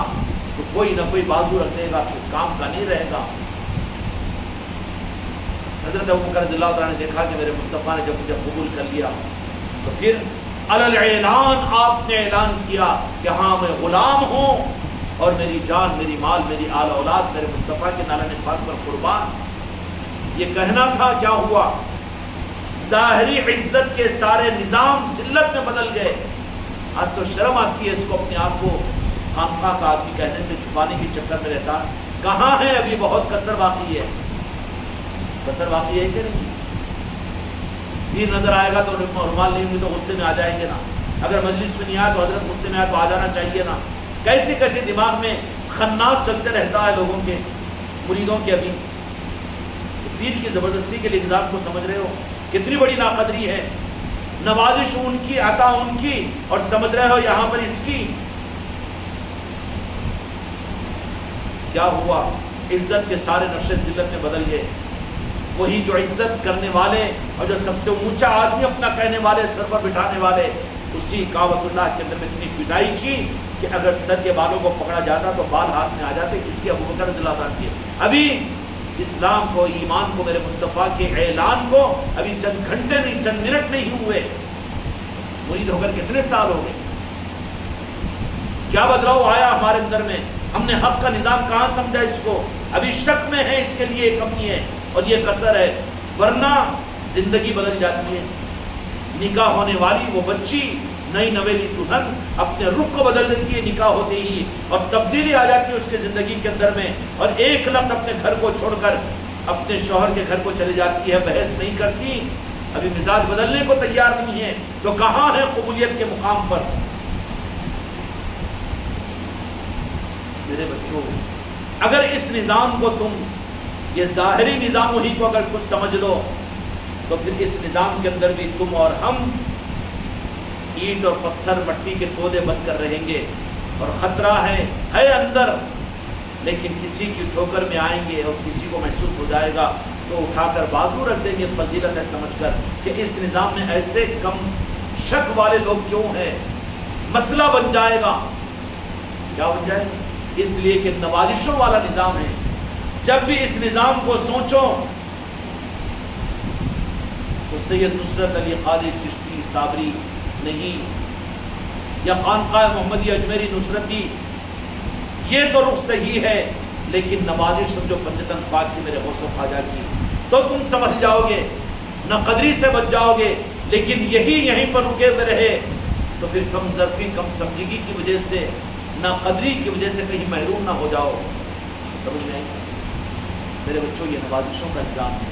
تو کوئی نہ کوئی بازو رکھ دے گا، پھر کام کا نہیں رہے گا۔ حضرت ابوبکر رضی اللہ تعالیٰ نے دیکھا کہ میرے مصطفیٰ نے جب مجھے قبول کر لیا تو پھر علی اعلان آپ نے اعلان کیا کہ ہاں میں غلام ہوں اور میری جان، میری مال، میری آل اولاد میرے مصطفیٰ کے نالہ پاک پر قربان۔ یہ کہنا تھا، کیا ہوا؟ ظاہری عزت کے سارے نظام ذلت میں بدل گئے۔ آج تو شرم آتی ہے اس کو اپنے آپ کو خامخواہ کا آدمی کہنے سے، چھپانے کے چکر میں رہتا۔ کہاں ہے؟ ابھی بہت کسر باقی ہے، کسر باقی ہے کہ نہیں؟ پیر نظر آئے گا تو رومال نہیں ہوگی تو غصے میں آ جائیں گے نا، اگر مجلس میں نہیں آیا تو حضرت غصے میں آیا تو آ جانا چاہیے نا۔ کیسے کیسے دماغ میں خناس چلتے رہتا ہے لوگوں کے، مریدوں کے۔ ابھی پیر کی زبردستی کے لیے نظام کو سمجھ رہے ہو کتنی بڑی ناقدری ہے، نوازش ان کی، عطا ان کی، اور سمجھ رہے ہو یہاں پر اس کی۔ کیا ہوا؟ عزت کے سارے نقشے ذلت میں بدل گئے۔ وہی جو عزت کرنے والے اور جو سب سے اونچا آدمی اپنا کہنے والے، سر پر بٹھانے والے، اسی کعبۃ اللہ کے اندر میں اتنی پٹائی کی کہ اگر سر کے بالوں کو پکڑا جاتا تو بال ہاتھ میں آ جاتے۔ کسی ابوبکر رضی اللہ عنہ کے ابھی اسلام کو، ایمان کو، میرے مصطفیٰ کے اعلان کو ابھی چند گھنٹے نہیں، چند منٹ نہیں ہوئے، مرید ہو کر کتنے سال ہو گئے؟ کیا بدلاؤ آیا ہمارے اندر میں؟ ہم نے حق کا نظام کہاں سمجھا اس کو؟ ابھی شک میں ہے، اس کے لیے ایک کمی ہے اور یہ کسر ہے، ورنہ زندگی بدل جاتی ہے۔ نکاح ہونے والی وہ بچی، نئی نویلی دلہن اپنے رخ کو بدل دیتی ہے نکاح ہوتے ہی، اور تبدیلی آ جاتی ہے اس کے زندگی کے اندر میں، اور ایک لمحہ اپنے گھر کو چھوڑ کر اپنے شوہر کے گھر کو چلی جاتی ہے، بحث نہیں کرتی، ابھی مزاج بدلنے کو تیار نہیں ہے۔ تو کہاں ہے قبولیت کے مقام پر؟ میرے بچوں اگر اس نظام کو تم یہ ظاہری نظام وہی کو اگر کچھ سمجھ لو تو پھر اس نظام کے اندر بھی تم اور ہم اینٹ اور پتھر مٹی کے تودے بن کر رہیں گے، اور خطرہ ہے اندر، لیکن کسی کی ٹھوکر میں آئیں گے اور کسی کو محسوس ہو جائے گا تو اٹھا کر بازو رکھ دیں گے فضیلت ہے سمجھ کر کہ اس نظام میں ایسے کم شک والے لوگ کیوں ہیں، مسئلہ بن جائے گا۔ کیا بن جائے گا؟ اس لیے کہ نوازشوں والا نظام ہے۔ جب بھی اس نظام کو سوچو تو سید نصرت علی قادری چشتی صابری نہیں یا خانقاہ محمدیہ اجمیری نصرتی، یہ تو رخ صحیح ہے، لیکن نوازش سمجھو پنجتن پاک کی میرے غوث و خواجہ کی، تو تم سمجھ جاؤ گے، نہ قدری سے بچ جاؤ گے۔ لیکن یہیں پر رکے ہوئے رہے تو پھر کم ظرفی کم سمجھگی کی وجہ سے، نہ قدری کی وجہ سے کہیں محروم نہ ہو جاؤ۔ سمجھ میں آئی میرے بچوں؟ یہ نوازشوں کا نظام ہے۔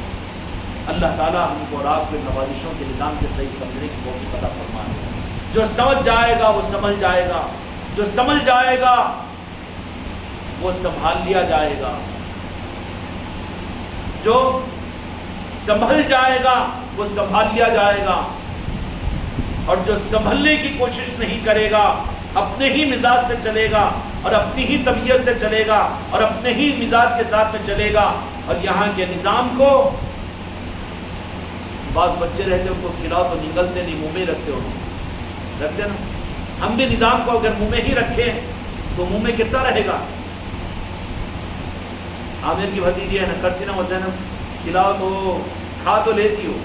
اللہ تعالیٰ ہم کو رات کو نوازشوں کے نظام کے صحیح سمجھنے کی توفیق عطا فرمائے۔ جو سمجھ جائے گا وہ سمجھ جائے گا، جو سمجھ جائے گا وہ سنبھال لیا جائے گا، جو سنبھل جائے گا وہ سنبھال لیا جائے گا، اور جو سنبھلنے کی کوشش نہیں کرے گا اپنے ہی مزاج سے چلے گا اور اپنی ہی طبیعت سے چلے گا اور اپنے ہی مزاج کے ساتھ میں چلے گا، اور یہاں کے نظام کو بعض بچے رہتے ان کو کھلاؤ تو نگلتے نہیں، منہ میں رکھتے ہو، رکھتے نا۔ ہم بھی نظام کو اگر منہ میں ہی رکھیں تو منہ میں کتنا رہے گا؟ عامر کی بھتیجی ہے نا، کرتی نا وہ زینب، کھلاؤ تو کھا تو لیتی ہو،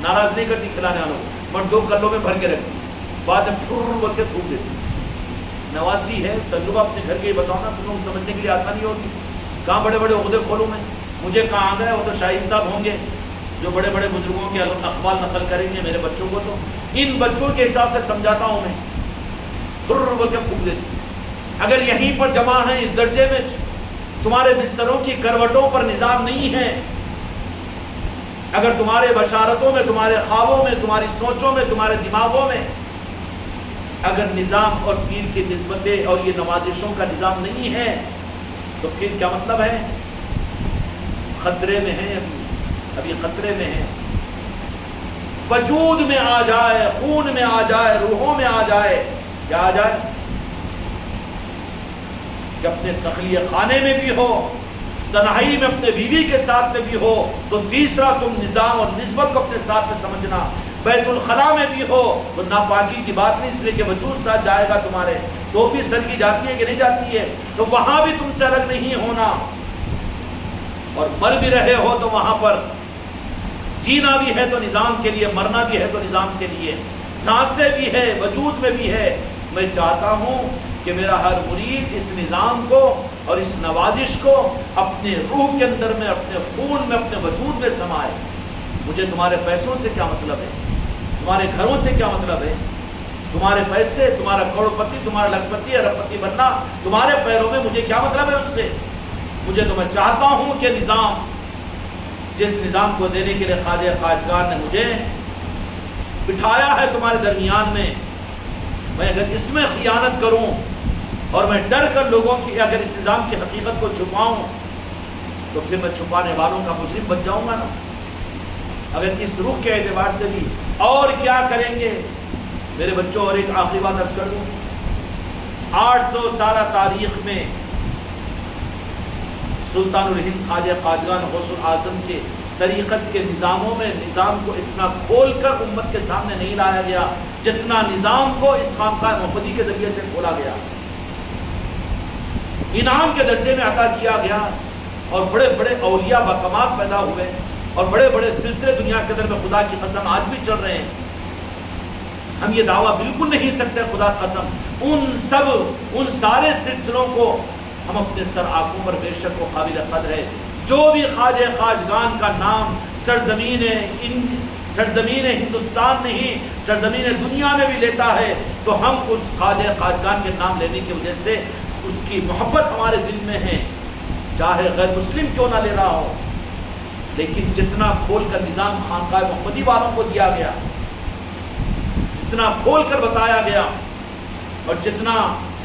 ناراض نہیں کرتی کھلانے والوں کو، بٹ 2 کلوں میں بھر کے رکھتی، بعد میں پھر بول کے تھوک دیتی۔ نواسی ہے، تجربہ اپنے گھر کے ہی بتاؤ نا، تم لوگ سمجھنے کے لیے آسانی ہوگی۔ کہاں بڑے بڑے عہدے کھولوں میں، مجھے کہاں آ گئے، وہ تو شاہد صاحب ہوں گے جو بڑے بڑے بزرگوں کے اقوال نقل کریں گے۔ میرے بچوں کو تو ان بچوں کے حساب سے سمجھاتا ہوں میں، پھر بول کے پھونک دیتی۔ اگر یہیں پر جمع ہیں اس درجے میں، تمہارے بستروں کی کروٹوں پر نظام نہیں ہے، اگر تمہارے بشارتوں میں، تمہارے خوابوں میں، تمہاری سوچوں میں، تمہارے دماغوں میں اگر نظام اور پیر کی نسبتیں اور یہ نوازشوں کا نظام نہیں ہے تو پھر کیا مطلب ہے؟ خطرے میں ہیں، ابھی خطرے میں ہیں۔ وجود میں آ جائے، خون میں آ جائے، روحوں میں آ جائے، کیا آ جائے کہ اپنے تخلیہ خانے میں بھی ہو، تنہائی میں اپنے بیوی کے ساتھ میں بھی ہو، تو تیسرا تم نظام اور نسبت کو اپنے ساتھ میں سمجھنا۔ بیت الخلاء میں بھی ہو تو ناپاکی کی بات نہیں، اس لیے کہ وجود ساتھ جائے گا تمہارے، تو بھی سر کی جاتی ہے کہ نہیں جاتی ہے، تو وہاں بھی تم سے الگ نہیں ہونا، اور مر بھی رہے ہو تو وہاں پر جینا بھی ہے تو نظام کے لیے، مرنا بھی ہے تو نظام کے لیے، سانسیں بھی ہے، وجود میں بھی ہے۔ میں چاہتا ہوں کہ میرا ہر مرید اس نظام کو اور اس نوازش کو اپنے روح کے اندر میں، اپنے خون میں، اپنے وجود میں سمائے۔ مجھے تمہارے پیسوں سے کیا مطلب ہے، تمہارے گھروں سے کیا مطلب ہے، تمہارے پیسے، تمہارا کروڑ پتی، تمہارا لاکھ پتی، ارب پتی بننا تمہارے پیروں میں، مجھے کیا مطلب ہے اس سے؟ مجھے تو میں چاہتا ہوں کہ نظام، جس نظام کو دینے کے لیے خواجہ خواجگان نے مجھے بٹھایا ہے تمہارے درمیان میں، میں اگر اس میں خیانت کروں اور میں ڈر کر لوگوں کی اگر اس نظام کی حقیقت کو چھپاؤں تو پھر میں چھپانے والوں کا مجرم بن جاؤں گا نا۔ اگر اس رخ کے اعتبار سے بھی اور کیا کریں گے میرے بچوں؟ اور ایک آخری بات عرض کر دوں، 800 سالہ تاریخ میں سلطان الہند خواجہ خواجگان غوث الاعظم کے طریقت کے نظاموں میں نظام کو اتنا کھول کر امت کے سامنے نہیں لایا گیا جتنا نظام کو اس خانقاہ محمدی کے ذریعے سے کھولا گیا، انعام کے درجے میں عطا کیا گیا، اور بڑے بڑے اولیاء باکمال پیدا ہوئے، اور بڑے بڑے سلسلے دنیا کے اندر میں خدا کی قسم آج بھی چل رہے ہیں۔ ہم یہ دعویٰ بالکل نہیں سکتے خدا قسم، ان سارے سلسلوں کو ہم اپنے سر آنکھوں پر بے شک و قابل قدر ہے۔ جو بھی خواجہ خواجگان کا نام سرزمین ہندوستان نہیں، سرزمین دنیا میں بھی لیتا ہے، تو ہم اس خواجہ خواجگان کے نام لینے کی وجہ سے اس کی محبت ہمارے دل میں ہے، چاہے غیر مسلم کیوں نہ لے رہا ہو۔ لیکن جتنا کھول کر نظام خانقاہ محمدی والوں کو دیا گیا، جتنا کھول کر بتایا گیا، اور جتنا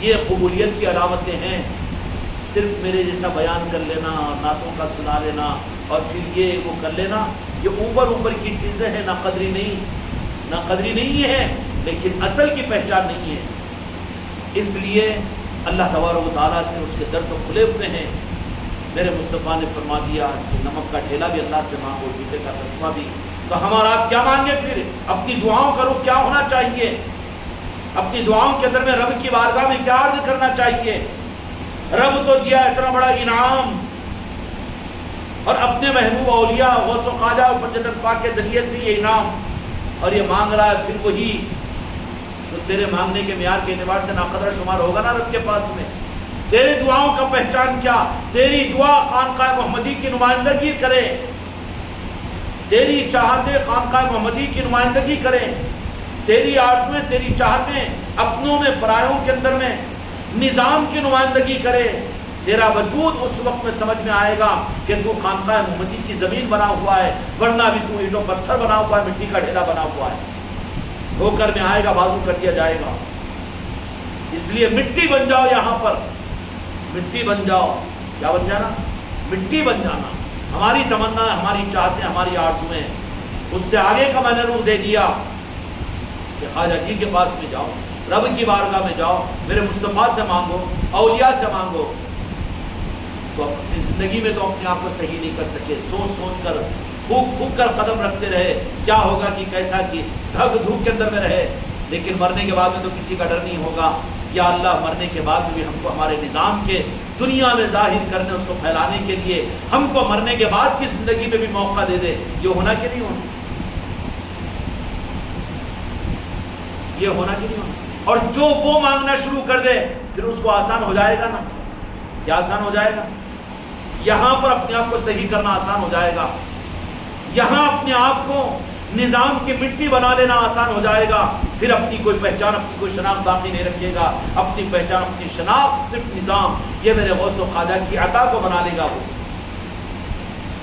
یہ قبولیت کی علامتیں ہیں. صرف میرے جیسا بیان کر لینا، نعتوں کا سنا لینا اور پھر یہ وہ کر لینا، یہ اوپر کی چیزیں ہیں، نہ قدری نہیں ہے، لیکن اصل کی پہچان نہیں ہے. اس لیے اللہ تبارک و تعالیٰ سے اس کے در تو کھلے ہوئے ہیں. میرے مصطفیٰ نے فرما دیا کہ نمک کا ڈھیلا بھی اللہ سے مانگو، جوتے کا تسمہ بھی. تو ہمارا آپ کیا مانگے؟ پھر اپنی دعاؤں کرو کیا ہونا چاہیے، اپنی دعاؤں کے اندر میں رب کی بارگاہ میں کیا عرض کرنا چاہیے. رب تو دیا اتنا بڑا انعام، اور اپنے محبوب اولیاء غوث و خواجہ اور جنت پاک کے ذریعے سے یہ انعام، اور یہ مانگ رہا ہے پھر وہی تو تیرے مانگنے کے معیار کے اعتبار سے ناقدر شمار ہوگا نا رب کے پاس میں. تیرے دعاؤں کا پہچان کیا؟ تیری دعا خانقاہ محمدی کی نمائندگی کرے، تیری چاہتیں خانقاہ محمدی کی نمائندگی کریں، تیری آرزویں تیری چاہتیں اپنوں میں پرایوں کے اندر میں نظام کی نمائندگی کرے. تیرا وجود اس وقت میں سمجھ میں آئے گا کہ تو خانقاہ محمدی کی زمین بنا ہوا ہے، ورنہ بھی تو اینٹوں پتھر بنا ہوا ہے، مٹی کا ڈھیلا بنا ہوا ہے. ہو کر میں آئے گا، بازو کر دیا جائے گا. اس لیے مٹی بن جاؤ، یہاں پر مٹی بن جاؤ. کیا بن جانا؟ مٹی بن جانا. ہماری تمنا، ہماری چاہتیں، ہماری آرزویں. اس سے آگے کا میں نے روح دے دیا کہ خواجہ جی کے پاس میں جاؤ، رب کی بارگاہ میں جاؤ، میرے مصطفیٰ سے مانگو، اولیاء سے مانگو. تو اپنی زندگی میں تو اپنے آپ کو صحیح نہیں کر سکے، سوچ کر پھونک کر قدم رکھتے رہے کیا ہوگا کہ کیسا کہ دھک دھوپ کے اندر میں رہے. لیکن مرنے کے بعد میں تو کسی کا ڈر نہیں ہوگا. یا اللہ مرنے کے بعد بھی ہم کو ہمارے نظام کے دنیا میں ظاہر کرنے، اس کو پھیلانے کے لیے ہم کو مرنے کے بعد کی زندگی میں بھی موقع دے دے. یہ ہونا کہ نہیں ہونا؟ یہ ہونا کہ نہیں ہونا؟ اور جو وہ مانگنا شروع کر دے پھر اس کو آسان ہو جائے گا نا. کیا آسان ہو جائے گا؟ یہاں پر اپنے آپ کو صحیح کرنا آسان ہو جائے گا، یہاں اپنے آپ کو نظام کی مٹی بنا لینا آسان ہو جائے گا. پھر اپنی کوئی پہچان، اپنی کوئی شناخت باقی نہیں رکھے گا. اپنی پہچان، اپنی شناخت صرف نظام، یہ میرے غوث و خواجہ کی عطا کو بنا لے گا. وہ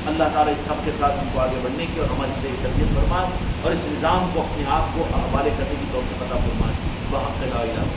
اللہ تعالیٰ اس سب کے ساتھ ہم کو آگے بڑھنے کی اور ہماری صحیح تربیت فرمائے، اور اس نظام کو اپنے آپ کو حوالے کرنے کی توفیق عطا فرمائے. وحق لا الہ